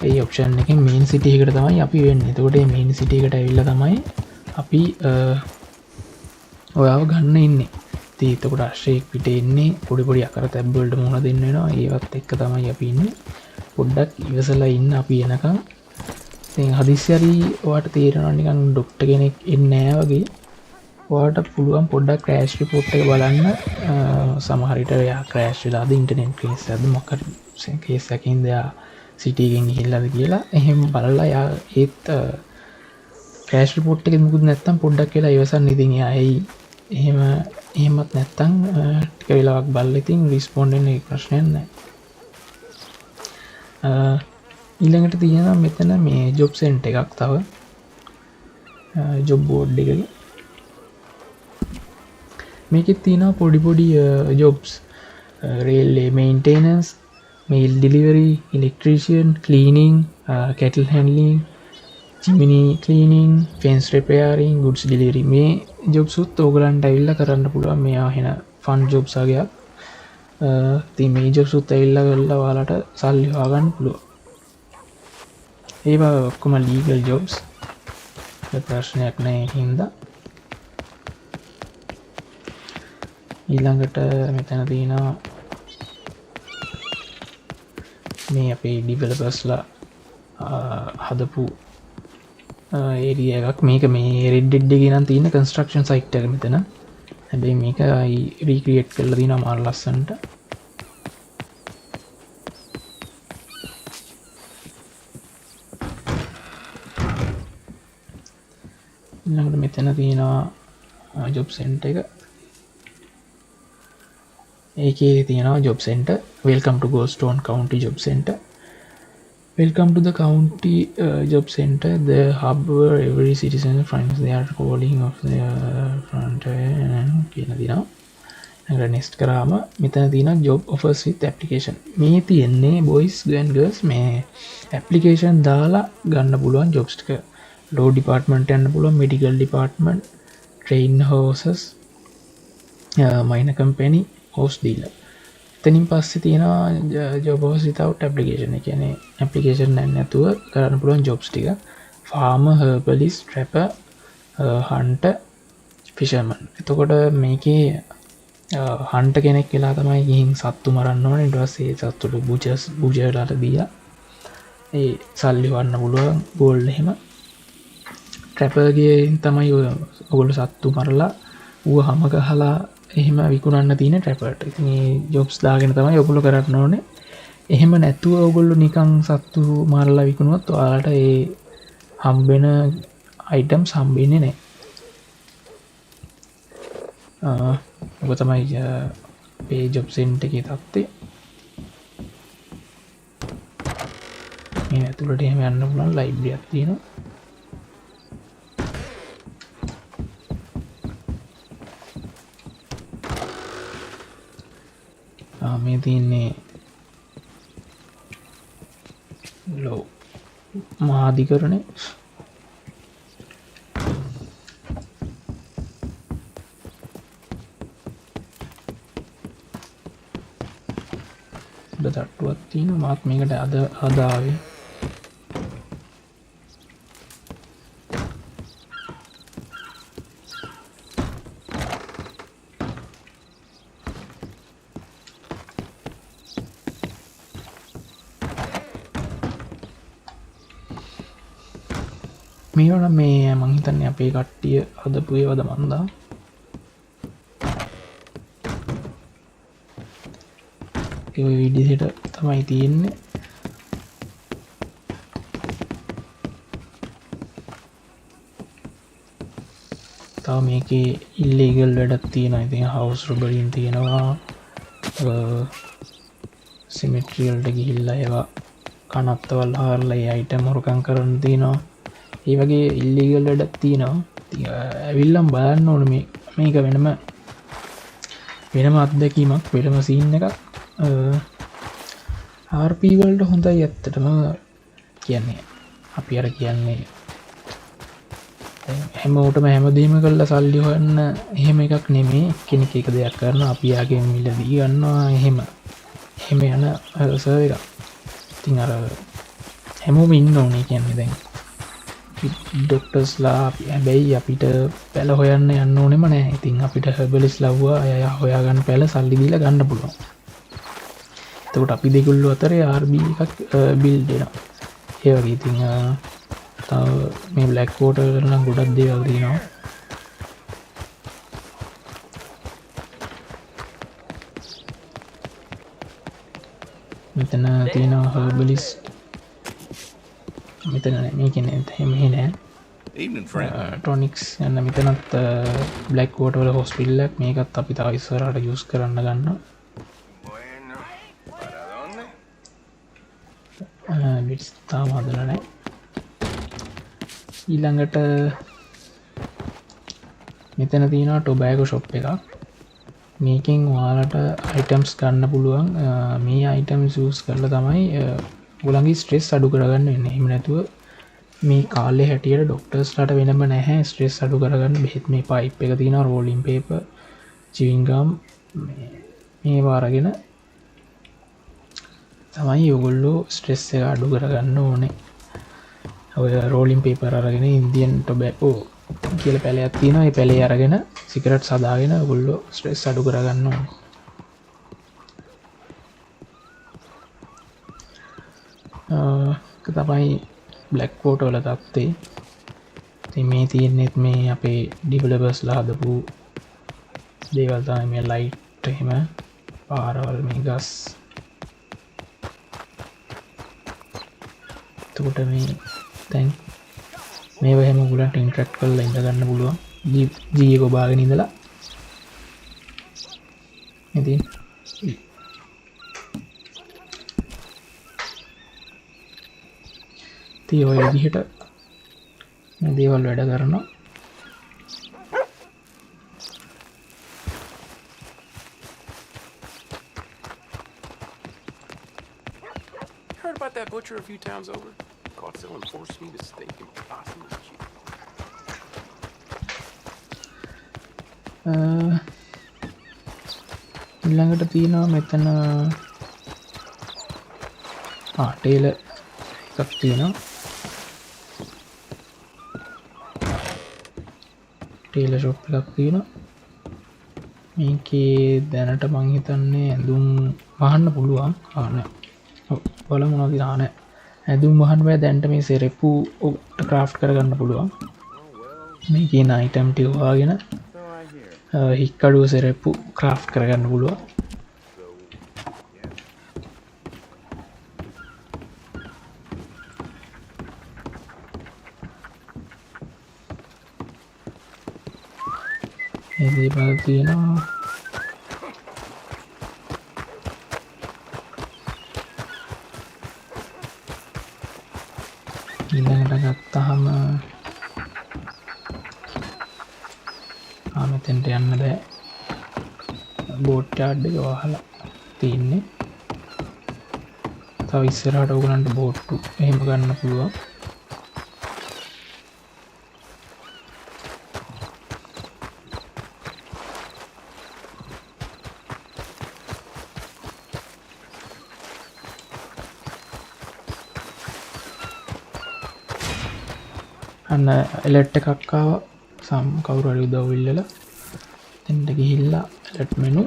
ඒ ඔප්ෂන් එක මේන් සිටියකට තමයි අපි වෙන්න තකොට මේන් සිටියකට ඇවිල්ල තමයි අපි ඔයාව ගන්න ඉන්නේ තීතකොට අශ්‍රයෙක් පිට එන්නේ පොඩිපොඩි අකර තැබ්බල්ට මුණ දෙන්නවා ඒවත් එක්ක තමයි අපි ඉන්න පොඩ්ඩක් ඉවසලා ඉන්න අපි එනකම් හදිස්්‍යරී වාට තේරෙනනිකන් ඩොක්ට කෙනෙක් එන්නෑ වගේ වාට පුළුවන් පොඩ්ඩක් ක්‍රෑශ් රිපෝට් එක බලන්න සමහරිට යා ක්‍රෑශ් ලාද ඉන්ටනෙට් කේස් ඇද මොකර කේසකින් දෙයා සිටියගෙන් හිල්ලද කියලා එහෙම බලලා යා ඒත් ක්‍රෑශ් රිපෝට් එක මුකුද නැත්තම් පොඩ්ඩක් කියලා ඉවසන් ඉතින් යයි එහෙම එහෙමත් නැත්තං ටික වෙලාවක් බල්ල ඉතින් රිස්පොන්ඩෙන් ප්‍රශ්නයන්න ඊළඟට තියෙන මෙතන මේ ජොබ් සෙන්ට් එකක් තව ජොබ් බෝඩ් එකක මේකෙත් තියෙන පොඩිපොඩි jobs railway maintenance mail delivery electrician cleaning cattle handling chimney cleaning fence repairing goods delivery මේ ජොබ්සුත් ඕගලන්ට ඇවිල්ල කරන්න පුළුවන් මෙයා හෙන ෆන් ජොබ්සාගයක් ති මේ ජොබ්සුත් ඇවිල්ල වෙල්ල වාලට සල්ලිවාගන්න පුළුව ඒවා ඔක්කොම ලීගල් ජොබ්ස් ප්‍රශ්නයක් නෑ හින්ද ඊළඟට මෙතැන තියෙනවා මේ අපේ ඩිවලපස්ලා හදපු ඒරිය එකක් මේක මේ රෙඩ්ඩෙඩ්ඩ ගෙනන් තියෙන කන්ස්ට්‍රක්ෂන් සයිට් එක මෙතන හැබැයි මේක රීක්‍රියට් කරල දින මාල් ලස්සන්ට ඊළඟට මෙතන තියෙනවා ජොබ් සෙන්ට් එක ඒකේ තියෙනවා job centre welcome to Goldstone County Job Center. Welcome to the county job center, the hub where every citizen finds their calling of their front කියන දිනවා. next කරාම මෙතන තියෙන job offers with application. මේ තියෙන්නේ boys and girls මේ application දාලා ගන්න පුළුවන් jobs ටික. law department යන්න පුළුවන්, medical department, train horses, minor company, house dealer. තනින් පස්සේ තියෙනවා job offers without application. ඒ කියන්නේ application නැතුව කරන්න පුළුවන් jobs ටික. farmer, herbalist, trapper, hunter, fisherman. එතකොට මේකේ හන්ට කෙනෙක් වෙලා තමයි ගිහින් සත්තු මරන්න ඕනේ. ඊට පස්සේ ඒ සත්තුට බුජර්ලාට දීලා ඒ සල්ලි වන්න පුළුවන් ගෝල්ඩ් එහෙම. ට්‍රැපර්ගේ තමයි ඔගොලු සත්තු මරලා ඌ හමක හලා එහෙම විකුණන්න තියෙන ට්‍රැපර්ට ජොබ්ස් දාගෙන තමයි ඔගොලු කරන්න ඕනේ එහෙම නැතුව ඔගොල්ලු නිකං සත්තු මරලා විකුණුවත් ඔයාලට ඒ හම්බෙන අයිටම් සම්බෙන්නේ නෑ ඔක තමයි පේ ජොබ් සෙන්ට් එක තත්වේ මේ ඇතුළට එහෙම යන්න පුළුවන් ලයිබ්‍රරියක් තියෙනවා මේ තියන්නේ ලෝ මහාධිකරණය තට්ටුවත් තියෙන මාත් මේකට අද අදාවේ මේවන මේ මංහිතන්නේ අපේ කට්ටිය අදපු ඒවද මන්දා විඩිසිට තමයි තියෙන්නේ තව මේක ඉල්ලේගල් වැඩත් තියෙන ඉතින් හවස් රුබලින් තියෙනවා සිමිට්‍රියල්ට ගිහිල්ලා ඒවා කනත්තවල් හාරලයි අයිට මොරකං කරන්න තියෙනවා ඒ වගේ ඉල්ලිගල් වැඩත් තියෙනවා ඇවිල්ලම් බලන්න ඕන මේක වෙනම අත්දැකීමක් වෙනම සීන් එකක් ආර්පීවල්ට හොඳයි ඇත්තටම කියන්නේ අපි අර කියන්නේ හැමෝටම හැමදීම කල්ල සල්ලි හොන්න එහෙම එකක් නෙමේ කෙනෙක එක දෙයක් කරන අපියාගේ මිලදී ගන්නවා එහෙම යන සව එක තින් අර හැමෝම ඉන්න ඕනේ කියන්නේ දැන් ඩොක්ටර්ස්ලා හැබැයි අපිට පැල හොයන්න යන්න ඕනෙම නෑ ඉතින් අපිට හැබලිස් ලව්වා අය හොයාගන්න පැල සල්ලිදිල ගන්න පුළුවන් තකට අපි දෙකුල්ලු අතර ආර්බ එකක් බිල්ඩෙන ඒවගේ ඉතිං තව මේ බ්ලක්කෝට කරන ගොඩක් දේවල්දිනවා මෙතන තියෙන හර්බලිස් මෙතන මේකන හෙමහි නෑ ටොනික්ස් යන්න මෙතනත් බ්ලක්කෝටවල හොස්පිල්ලක් මේකත් අපි තයිස්සරට යුස් කරන්න ගන්න විස්ථා මදල නෑ ඊළඟට මෙතන තියෙන ටොබෑග ශොප් එකක් මේකින් වාලට අයිටම්ස් ගන්න පුළුවන් මේ අයිටම් සූස් කරල තමයි ගොලන්ගේ ස්ට්‍රෙස් අඩු කරගන්න එන්න එම නැතුව මේ කාලෙ හැටියට ඩොක්ටර්ස්ලට වෙනම නැහැ ස්ට්‍රෙස් අඩු කරගන්න බෙත් මේ පයිප් එක තින රෝලින් පේප චිවිංගම් මේ වාරගෙන තමයි යොගොල්ලෝ ස්ට්‍රෙස් එක අඩු කරගන්න ඕනේ ඔය රෝලින් පේපර අරගෙන ඉන්දියන් ටොබැකෝ කියල පැළයක් තියෙන පැළේ අරගෙන සිකරට් සදාගෙන ගොල්ලෝ ස්ට්‍රෙස් අඩු කරගන්න ඕන තමයි බ්ලක් කෝට වල තත්වේ මේ තියෙන්නෙත් මේ අපේ ඩිවලබස් ලාදපු දේවල්තම මේ ලයිට් එහෙම පාරවල් මේ ගස් තකොට මේ තැන් මේ වහම ගුලට ඉන්ට්‍රක්් කල්ල ඉඳගන්න පුළුවන් ජී ගොබාගෙන ඉඳලා ඉතින් තිය ඔය දිහට දේවල් වැඩ කරනවා Heard about that butcher a few times over? Caught selling horse meat as steak and possum as cheap. ඊළඟට තියෙනවා මෙතන ටේල එකක් තියෙනවා ටේල ෂොප් එකක් තියෙනවා මේකේ දැනට මං හිතන්නේ ඇඳුම් වහන්න පුළුවන් බල මොනවද දාන ඇඳුම් වහන්න බෑ දැන්ට මේ සෙරෙප්පු ඔක්ට ක්‍රාෆ්ට් කරගන්න පුළුවන් මේ කියන අයිටම් ටික හොයාගෙන හික්කඩුව සෙරප්පු ක්‍රාෆ්ට් කරගන්න පුළුවන්. මේ දේවල් තියෙනවා. ඊළඟට ගත්තාම මෙතෙන්ට යන්න බෑ. බෝට් යාඩ් එක වහලා තින්නේ. තව ඉස්සරහට ඕගලන්ට බෝට්ටු එහෙම ගන්න පුළුවන්. අන්න එලට් එකක් ආවා. සම් කවුරු හරි උදව් ඉල්ලලා එතෙන්ට ගිහිල්ලා එලට් මෙනු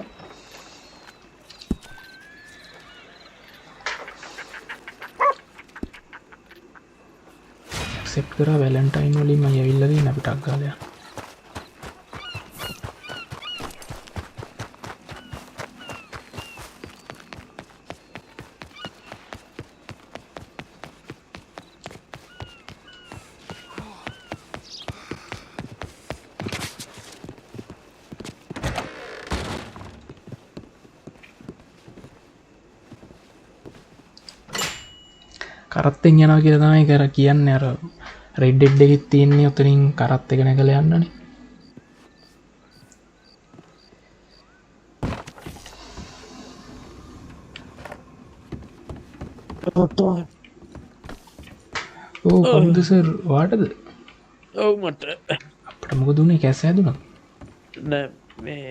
ඇක්සෙප්ට් කරා. වැලන්ටයින් වලින් මම ඇවිල්ලා තියෙන අපිට අග්ගාලා යන්න. කරත්තෙන් යනවා කියලා තමයි කර කියන්නේ. අර රෙඩ් ඩෙඩ් එකෙත් තියෙන්නේ උතනින් කරත් එක නැගලා යන්නනේ. ඕ කොහොමද සර් වාටද? ඔව් මට අපිට මොකද උනේ? කැස් හැදුණා? නෑ මේ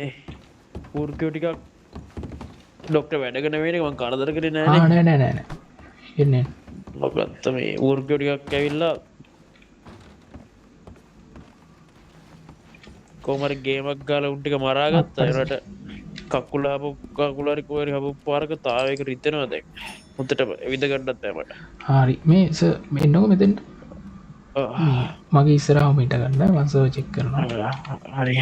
ඌර්ගෝ ටිකක් ඩොක්ටර් වැඩ කරන වෙලේ මම කරදර කරේ නෑනේ. නෑ එන්නේ මගත්ත මේ ඌර්ගෝ ටිකක් ඇවිල්ලා කොහමරි ගේමක් ගාලා උන් ටික මරාගත්තා. ඒකට කකුලාරි කොහරි හබු පාරක තාවයක රිදෙනවා දැන්. මුතට එවිද ගන්නත් බෑ මට. හරි මේ සර් එන්නකො මෙතෙන්ට. මගේ ඉස්සරහම ඉට ගන්න මම සර්ච් චෙක් කරනවා. හරි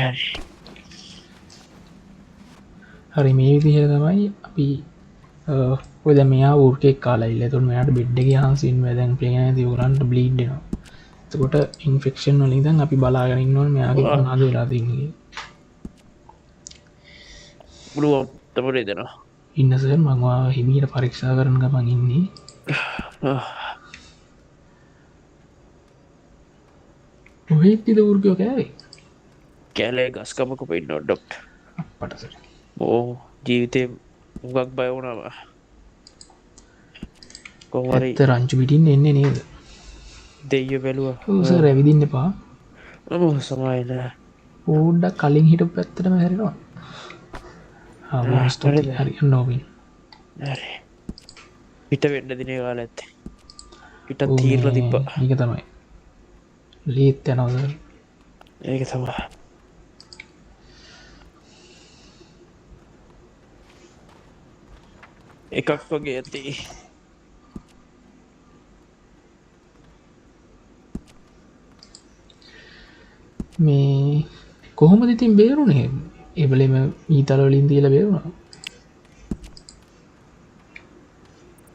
හරි මේ විදිහට තමයි අපි ඔය දැන් මෙයා වූර්කෙක් කාලා ඉල්ල. එතකොට මෙයාට බෙඩ් එකේ හාන්සින් වෙ දැන් ප්ලේන් එකේ උගලන්ට බ්ලීඩ් වෙනවා. එතකොට ඉන්ෆෙක්ෂන් වලින් දැන් අපි බලාගෙන ඉන්න ඕනේ මෙයාගේ මොනවද වෙලා තියෙන්නේ කියලා. පුළුවන් තමයි දෙනවා. ඉන්න සර් මම ඔයාව හිමීට පරීක්ෂා කරන ගමන් ඉන්නේ. ඔහෙත්තිද වූර්කයෝ කෑවේ? කැලේ ගස්කමක ඉන්නවා ඩොක්ටර්. අපට සර්. ඕ ජීවිතේ මුගක් බය වුණා. කොහොමරි ඇත්ත රංචු පිටින් එන්නේ නේද? දෙයියෝ බැලුවා. ඔව් සර් ඇවිදින්න එපා. මම සමායන පොඩ්ඩක් කලින් හිටපු පැත්තටම හැරෙනවා. හරි නොවින්. හරි පිට වෙන්න දිනේ කාලේ ඇත්තේ. පිට තීරලා තිබ්බා. ඒක තමයි. ලීත් යනවා සර්. ඒක තමයි. එකක් වගේ ඇති. මේ කොහොමද ඉතින් බේරුණේ? ඒබලෙම ඊතල වලින් දීලා බේරුණා.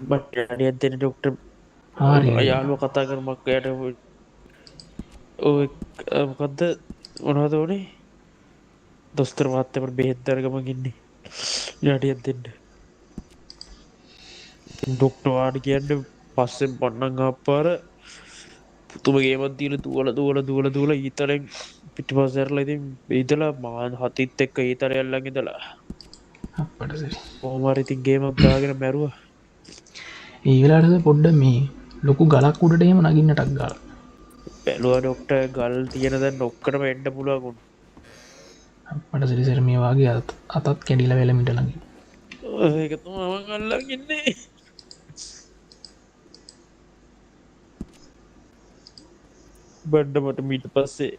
බට් ඩැඩියක් දෙන ඩොක්ටර් යාළුවා කතා කරමක් එයාට ඔය මොකද්ද මොනවද උනේ? දොස්තර මහත්තයාට බෙහෙත් අරගමන් ඉන්නේ. ඩැඩියක් දෙන්න. ඩොක්ටර් වාඩි කියන්නේ පස්සෙන් පන්නන් ආපාර පුතුම ගේමක් දීලා දුවලා ඊතරෙන් පිටිපස්ස ඇරලා ඉතින් ඉතලා මාන් හතිත් එක්ක ඊතරය ළඟ ඉඳලා අපට සර්. කොහොම හරි ඉතින් ගේමක් දාගෙන මැරුවා. ඒ වෙලාවට පොඩ්ඩ මේ ලොකු ගලක් උඩට එහෙම නගින්නටක් ගාලා. බැලුවා ඩොක්ටර් ගල් තියෙන දැන් ඔක්කොම එන්න පුළුවන් උන්. අපට සර් සර් මේ වාගේ අතත් කැඩිලා වෙලමිට ළඟ. ඒක තමයි මම අල්ලන් ඉන්නේ. බඩ මට මීට පස්සේ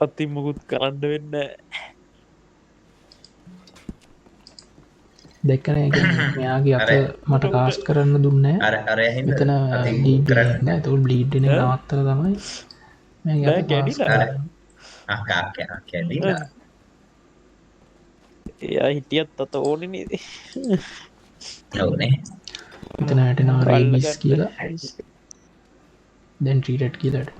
අතින් මොකුත් කරන්න වෙන්නේ දැක්කන මෙයාගේ අත මට කාස්ට් කරන්න දුන්නේ. මෙතන බ්ලීඩ් නෑ. ඒක බ්ලීඩ් වෙන නවත්තලා තමයි මම කැඩිලා කැඩිලා එයා හිටියත් අත ඕනේ නේද ඔව්නේ එතන වැටෙනවා රේබිස් කියලා දැන් ට්‍රීටඩ් කියලාට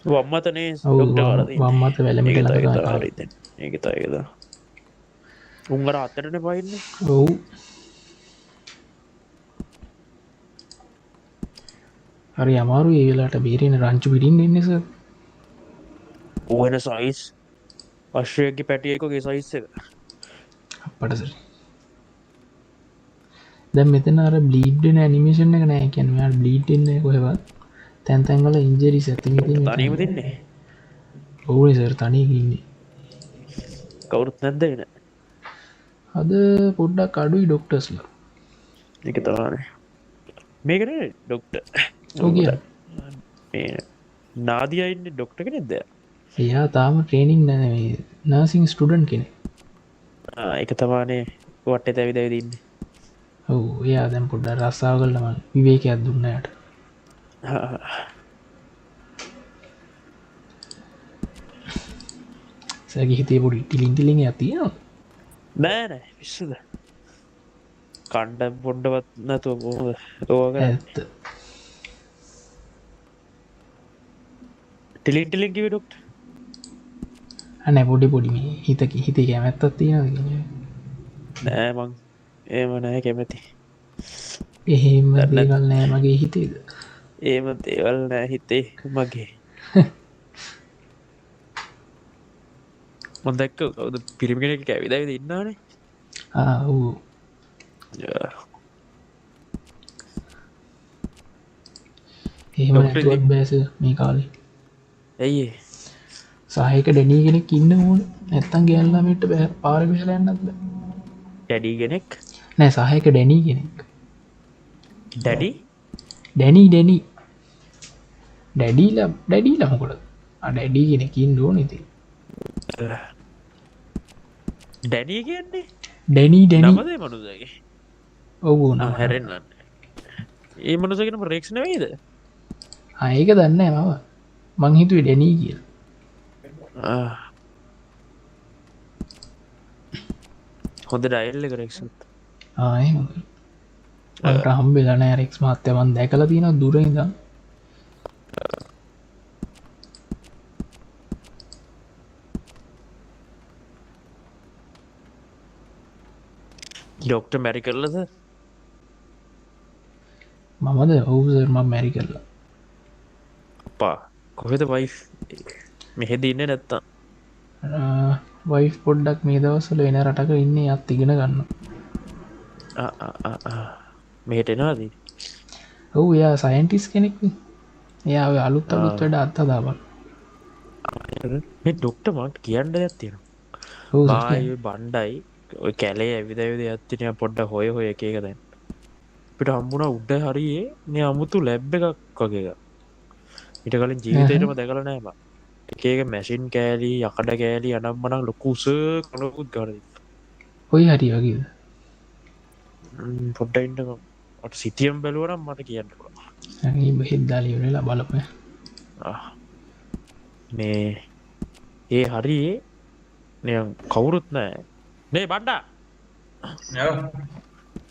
වම්මතනේ ඔව් ඩොක්ටර් කාලා තියෙන්නේ. වම් අත වැලමිට ඒක ළඟ තමයි තමයි හරි දැන්. ඒක තමයි ඒක. උංගර අතරනේ පයින්නේ. ඔව් හරි අමාරු ඒ වෙලාවට බේරෙන රංචු පිටින් ඉන්නේ සර් ඕන සයිස් අශ්වයගේ පැටියෙකුගේ සයිස් එක. අපට සර් දැන් මෙතන අර බ්ලීඩ් වෙන ඇනිමේෂන් එක නෑ කියන්නේ මෙයාට බ්ලීඩ් වෙන්නේ කොහෙවත් තැන් තැන් වල ඉන්ජරිස් ඇති ඉතින් තනියම දෙන්නේ. ඔව්නේ සර් තනියම ඉන්නේ කවුරුත් නැද්ද එන. අද පොඩ්ඩක් අඩුයි ඩොක්ටර්ස්ලා ඒක තමයි. මේකනේ ඩොක්ටර්. ඔව් කියන්න මේ නාදියා ඉන්නේ ඩොක්ටර් කෙනෙක්ද? එයා තාම ට්‍රේනින් නෑ මේ නර්සින් ස්ටුඩන්ට් කෙනෙක් ඒක තමානේ වටේ තැවි තැවි ඉන්නේ. ඔව් එයා දැන් පොඩ්ඩක් රස්සාව කළා මම විවේකයක් දුන්නා යාට සර්ගේ හිතේ පොඩි ටිලින් එකක් තියෙනවා නෑ නෑ පිස්සුද. කණ්ඩ පොඩ්ඩවත් නැතුව කොහොමද ඕක ඇත්ත ටිලින් කිව්වේ ඩොක්ටර්. අනේ පොඩි පොඩි මේ හිතේ කැමැත්තක් තියෙනවද කියන්නේ නෑ මං එහෙම නෑ කැමති. එහෙම දේවල් නෑ මගේ හිතේද එහෙම දේවල් නෑ හිතේ මගේ. මම දැක්ක කවුද පිරිමි කෙනෙක් කැවිද ඉන්නවනේ. ඔව් එහෙම නැතුවත් බෑස මේ කාලේ ඇයි සහයක ඩැනී කෙනෙක් ඉන්න ඕන නැත්තම් ගෑල්ලාමට පාර විශලා යන්නත් බෑ ඩැඩී කෙනෙක් නෑ සහයක ඩැනී කෙනෙක් ඩැඩි ඩැනී ඩැඩීලා මොකොට ඩැඩී කෙනෙකින් ඕන ඉති ඩැනී කියන්නේ ඩැනී නමදේ මනුදගේ ඔවු හැරෙන්න්න ඒ මනුසගෙනම රෙක්ෂ නවේද ඒක දන්න මම මංහිතුවේ ඩැනී කිය හොඳ ඩයිල්ල කරෙක්ෂත් ආය හම්බෙලන රෙක්ස් මත්තයවන් දැකල තියෙන දුරහිද ඩොක්ට මැරි කරලද මමද ඔවුසර්ම මැරි කරලා පා කොහෙද වයි මෙහෙද ඉන්න නැත්තා වයි් පොඩ්ඩක් මේ දවස්සල වෙන රටක ඉන්න අත් ඉගෙන ගන්න මෙහෙට එනවාදී ඔහු එයා සයින්ටිස් කෙනෙක් එයා අලුත් අලුත් වැඩ අත්හදාබල මේ ඩොක්ට මට කියන්න ඇත්තියෙන බණ්ඩයි ඔය කැලේ ඇවිදවිද ඇත්තිනය පොඩ්ඩ හොය හොය එකක දැන් පිට හම්බුණ උඩ හරියේ මේ අමුතු ලැබ්බ එකක් වගේ ඉට කලින් ජීවිතයටම දැකල නෑම එකක මැසින් කෑලි යකඩ කෑලි අනම්මනක් ලොකුස කනකුත් ගරද ඔයි හරි වගේ පොඩ්ඩයින්ට අට සිතියම් බැලුවනම් මට කියන්න බෙහිද්දාලිවෙලා බලප මේ ඒ හරියේ කවුරුත් නෑ නේ බණ්ඩා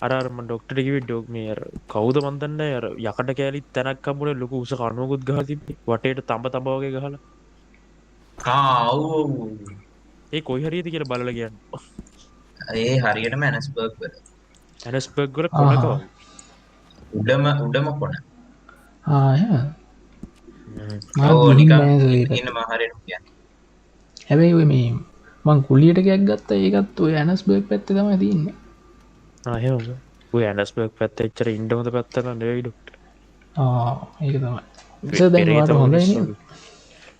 අරම ඩොක්ටරකිව ඩොක් මේ කවුද මන්දන්න අර යකට කෑලි තැනක්කම්මුණ ලොක උස කනුවකුත් ගහති වටේට තඹ තබාවගේ ගහල ඒ කොයි හරිද කියල බලල කියන්න ඒ හරියට මැනස්බර්ග් වල ඇනස්පර්ග්ගල කොනක උඩම කොන ඉන්න මහරෙන් කියන්න හැබැයි ඔය මේ මං කුලියට ගැක් ගත්ත ඒකත් ඔය ඇනස්බර්ග් පැත්ත තම තින්න ඇනස්බර්ග් පැත්ත එච්චර ඉන්ඩමද පැත්තන නෙවයිඩුක්ට ඒක තමයි හොඳ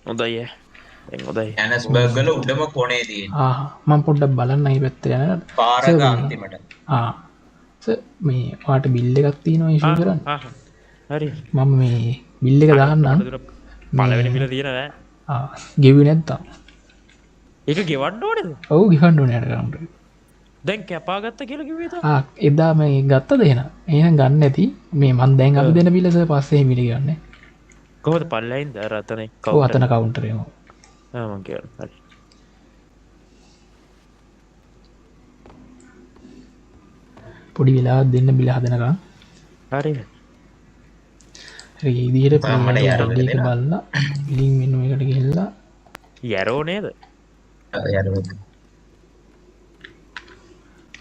හොඳයි හොඳයි ඇනස්බර්ගල උඩම කොනේ දී මං පොඩ්ඩක් බලන්න අයි පැත්ත යන පාරගන්තිමට මේ පාට බිල්ල එකක් තියෙනවා ඉශු කරන්න හරි මම මේ බිල්ල එක දාන්න පලවෙන මිල තියෙනව ගෙවි නැත්තා ඒක ගෙවන්න ඕනද ඔවු ගිහන්ඩුන යටකරට දැන් කැපාගත්ත කියල කිවේත එදා මේ ගත්ත දෙන එන ගන්න ඇති මේ මන් දැන් අපි දෙන පිලස පස්සේ මිලිගන්න කොහොමද පල්ලෙයින්ද අර අතනේ ඔව් කවුන්ටර් අතන කවුන්ටරේ ඔව්. මං කියවන හරි පොඩි වෙලාවක් දෙන්න බිල හදනකම් හරි හරි ඒ විදිහට මම මට ප්ලේයර් යරෝ ID එක දෙනවා. බලලා බිලින් මෙනු එකට ගිහිල්ලා යරෝ නේද යරුවෙක්.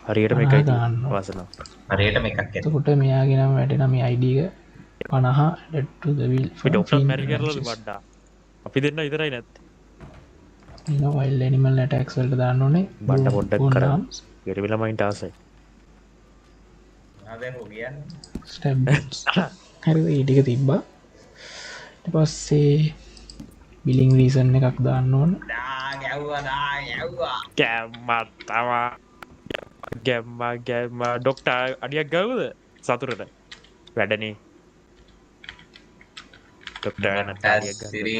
හරියට 50 මේකයි ගන්නවා. වාසනාව හරියටම එකක් ඇති. එතකොට මෙයාගේ නම වැටෙනවා මේ ID එක 50 added to the will අපි from ඩොක්ටර් chain මැරි කරලාද branches. වඩා අපි දෙන්න විතරයි නැත්තේ ඊළඟ wild animal attacks වලට දාන්න ඕනේ බණ්ඩ boom, පොඩ්ඩක් boom කරා arms, ගෙරවිලා මයින්ට ආසයි දැන් ඔය කියන්නේ. stab boots. හරිද ඒ ටික තිබ්බා ඊට පස්සේ billing reason එකක් දාන්න ඕන ගැව්වා. කැම්මත් තමා ගැම්ම ඩොක්ටර් අඩියක් ගවුද සතුරට වැඩනේ ඩොක්ටර් සිරි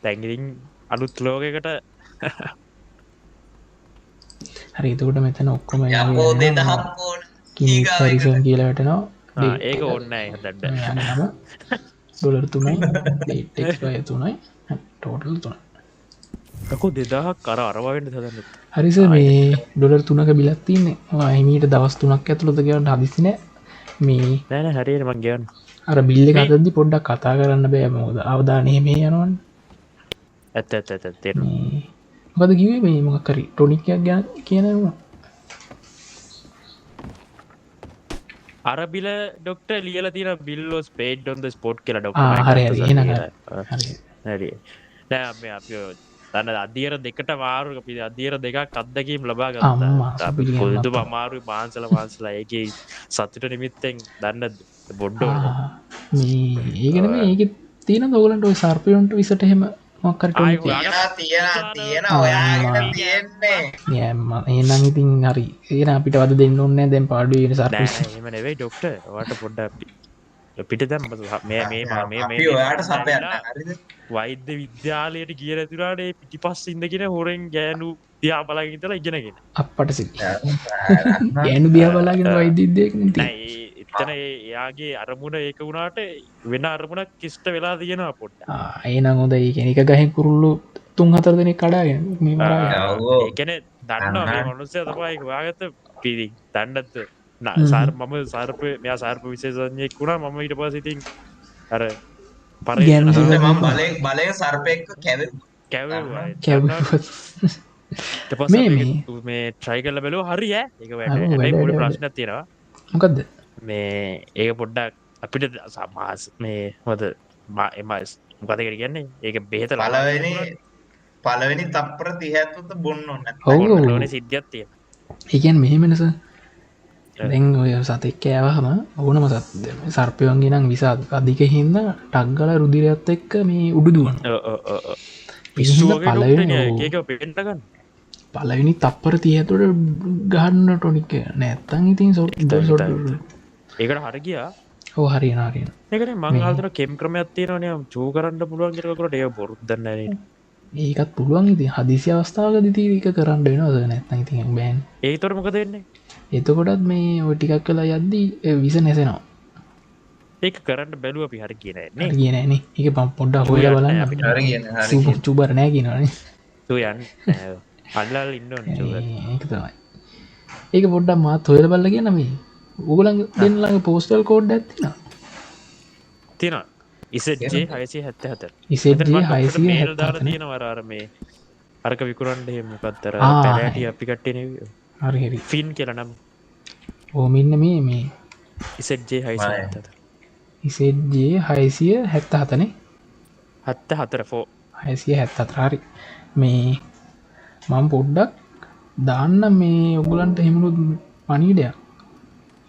තැන්ගිරින් අලුත් ලෝකකට හරි එතකොට මෙතන ඔක්කොම යකෝ 2000ක් ඕන. හරිසන් කියලා වැටෙනවා ඒක ඕන්නෑ හදට නම ඩොලර් 3යි ඩේට් එක්ස්පයර් 3යි ටෝටල් 3යි කකු 2000 කර අරවාගෙන්ට සදන්න හරිස මේ ඩොලර් 3ක බිලක් තින්නේ හිමීට දවස් 3ක් ඇතුළත කියන්න හදිසි නෑ මේ නෑන හරියට මං ගයන් අර බිල්ල අතදදි පොඩ්ඩක් කතා කරන්න බෑ මොද අවධානය මේ යනවන් ඇත්ත තේර මොකද කිවේ මේ මොකක්කරි ටොනික්යක් ගැන කියනවා අරබිල ඩොක්ට ලියල තින බිල්ලෝස් පේඩ් ොන්ද ස්පෝට් කියල ඩොක් හරි හරි එහෙනම් හරි නෑ අප තන්න අධියර දෙකට වාරු අපි අධියර දෙකක් අත්දකීම් ලබා අම්මා, ගත්තා සුපිරියම් කොල්තු මතක්. අමාරු මාන්සල මාන්සලා ඒක සතුට නිමිත්තෙන් දන්න බොඩ්ඩෝ මේ ඒගෙන ඒක තියෙන දෝලන්ට ඔය සර්පයොන්ට විසට එහෙම මොක්කර ආයි තියෙන ඔයාගෙන තියෙන්නේ. යම ඒනම් ඉතින් හරි ඒන අපිට වද දෙන්න ඔන්න දැන් පාඩුවන සර්පිස් එම නෙවෙයි ඩොක්ට වාට පොඩ්ඩ පිට දැම් අපි ඔයාට සපයන්න හරිද? වෛද්‍ය විද්‍යාලයට කිය ඇතුරාට පිටි පස් ඉදගෙන හොරෙන් ගෑනු තියා බලාගතල ඉගෙනගෙන අපට සි ගෑනු දිය බලාගෙන වෛද්‍යදයක එතන එයාගේ අරමුණ ඒක වුණාට වෙන අරමුණක් කිස්ට වෙලා තියෙනවා පොට්ට ඒනම් හොද ඒ කෙනෙක ගහෙන් කුරුල්ලු 3-4 දෙනෙක් කඩාගෙන මේ මරාගෙන. ඒකන දන්න මනුස්සය තමයි වාගත පිරි දන්නත්ත සාර් මම සර්ප මෙයා සර්ප විශේෂඥයෙක් වුණා මම ඊට පසිතින් අර ගෑනු හොඳ මම බලය සර්පෙක්ක කැවෙව්වා. කැව්වත්. පස මේ ට්‍රයි කල බැලෝ හරි ඒක වැඩ, වැඩ වැඩ. ප්‍රශ්න තියෙනවා මොකක්ද මේ ඒක පොඩ්ඩක් අපිට සමාස් මේ හොද එමස් මොකදකට කියන්නේ ඒක බෙහෙත පලවෙනි තප්පර 30 ඇතුළත බොන්න ඕන. ඔව් ඔව්. ඕන සිද්ධියක් තියෙන ඒකන් මෙහෙමෙනස දැන් ඔය සතෙක් කෑවහම ඕනම සත් සර්පයන්ගේ නම් විසා අධික හින්ද ටක්ගල රුදිරයත් එක්ක මේ උඩුදුවන ඒක පෙන්ටගන්න පලවිනි තප්පර තියතුට ගහන්න ටොනික නැත්තං ඉතින් සොට ඒකට හරගියා හෝ හරිනාරෙන ඒකට මංහල්තර කෙම් ක්‍රමයක් තියෙනවනය චූ කරන්න පුළුවන් කරකට ඒ බොරුද්දන්න ඒකත් පුළුවන් ඉති හදිසි අවස්ථාවක දිතිීක කරන්න වෙනද නැත්න ඉතින් බෑන් ඒතොර මොක දෙන්නේ එතකොටත් මේ ඔය ටිකක් කලා යද්දී විස නැසෙනවා ඒක කරන්න බැලුව අපි හරි කියන කියනන එක පම් පොඩ්ඩ හොය බලන්න චුබර නෑ කියනවනේ යන් අල්ලාල් ඉන්න ඒක තමයි ඒක පොඩ්ඩක් මාත් හොයල බල්ල කිය නම උගලන් දෙන්නලඟ පෝස්ටල් කෝඩ් ඇත්තින තින ඉසජේ හයසි හැත්ත හත ඉසජේ හයිසිය මේල් දාර තියෙන වරාර මේ අරක විකුරන්ට හෙමකත්තර ආ. පැලෑට අපි කට්ටන හරි ෆින් කියලනම් ඕමින්න මේ ඉසජේ හයිසි හත ඉසජේ හයිසිය හැත්ත හතනේ හත්ත හතර ෆෝ හයිසිය හැත්ත අතරහරි මේ මම පොඩ්ඩක් දාන්න මේ ඔගුලන්ට හෙමුණු පනීඩයක්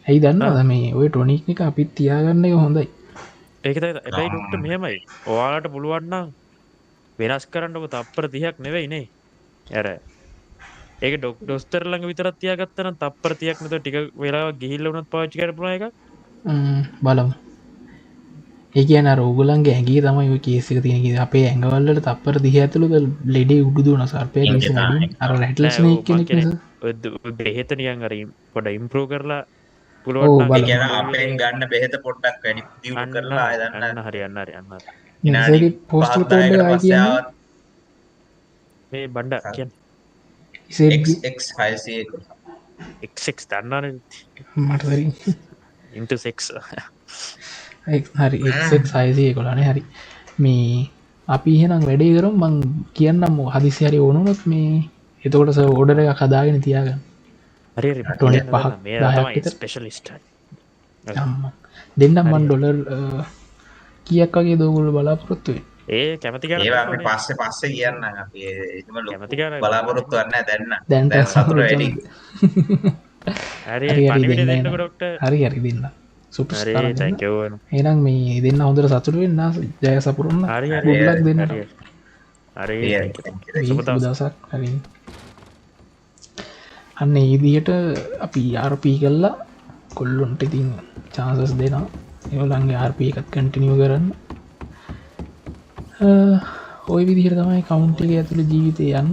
ඇයි දන්නවද මේ ඔය ටොනික් එක අපිත් තියාගන්න එක හොඳයි ඒක එබයි ඩුක්ට මෙහෙමයි ඔයාලට පුළුවන්නම් වෙනස් කරන්නක තප්පර තියක් නෙවෙයිනේ ඇර ඒක ඩොක් ඩොස්තරලඟ විතරත් තියාගත්තන තප්පර තියක් නත ටික වෙලා ගිහිල්ල වනත් පාචි කරපුන එක බලමු ඒ කියන රෝගලන්ගේ ඇගේ තමයි ඔය කේසික තියෙන අපේ ඇඟවල්ලට තප්පර දිහ ඇතුළද ලෙඩේ උඩුදුවන සර්පය අර රැටලස්න බෙහෙත නියන් අරීම් පොඩ ඉම්පරෝ කරලා ඔව්, බලමු. ගැන අපෙන් ගන්න බෙහෙත පොට්ටක් වැඩි දියුණු කරලා ආය දන්න හරි අන්න යන්න විනාඩි පෝස්ටල් 5ක් කෝඩ් 10කට ආයි පස්සේ කියන්න ආවත් මේ බණ්ඩ කියන්න XX611 එක්ක් දන්නාන මටසරි ඉන්ට සෙක්ස් හරි එක් සයිසය කොලානේ හරි මේ අපි එහෙනම් වැඩේ කරම් මං කියන්නම් හදිසි හරි ඕනුනොත් මේ එතකොට ඕඩර එක කදාගෙන තියාගන්න හරි ටොනෙක් පහක් මේ දහයක් තමයි විතර. ස්පෙෂලිස්ට දෙන්නම් මන් ඩොලර් කියක් වගේ දෝගුල බලාපොරොත්තුවේ ඒ කැමති ඒවා අපි පස්සේ කියන්න අපි එහෙම ලොකු කැමති කරන්නේ. බලාපොරොත්තු වෙන්නේ නැහැ දැන් දැන් සතුට වැඩි හරි හරි හරි පණිවිඩ දෙන්න දෙන්නක එන. ඩොක්ට හරි හරි දෙන්න සුප හරි තැකවන එනම් මේ දෙන්න හොඳර සතුට වෙන්න ජය සපුරුන්න හරි ගුඩ්ලක් දෙන්න හරි දසක් හරි අන්න ඒදිහට අපි ආර්පී කල්ලා කොල්ලොන්ට ඉතින් චාන්සස් දෙනා එවලන්ගේ ආර්පී එකත් කටිනිය කරන්න ඔය විදිහට තමයි කවුන්ටික ඇතුළ ජීවිතය යන්න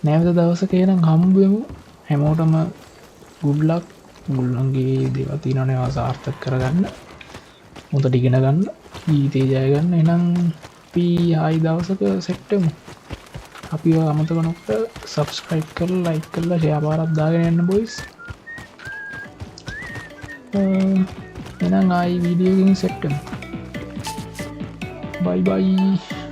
නැවත දවසක එනම් හම්බුවමු හැමෝටම ගුඩ්ලක් මුල්ලන්ගේ දෙවතිනනවා සාර්ථක කරගන්න මුත ටිගෙන ගන්න ජීතේ ජයගන්න එනම් පී ආයි දවසක සෙක්ටමු අපි අමතකනොක්ට සබස්ක්‍රයි් කල් ලයි් කරලා ශයාපාරත්දාගෙන යන්න බොයිස් එනම් ආයි වීඩියෝගෙන් සෙක්ටම් බයි බයි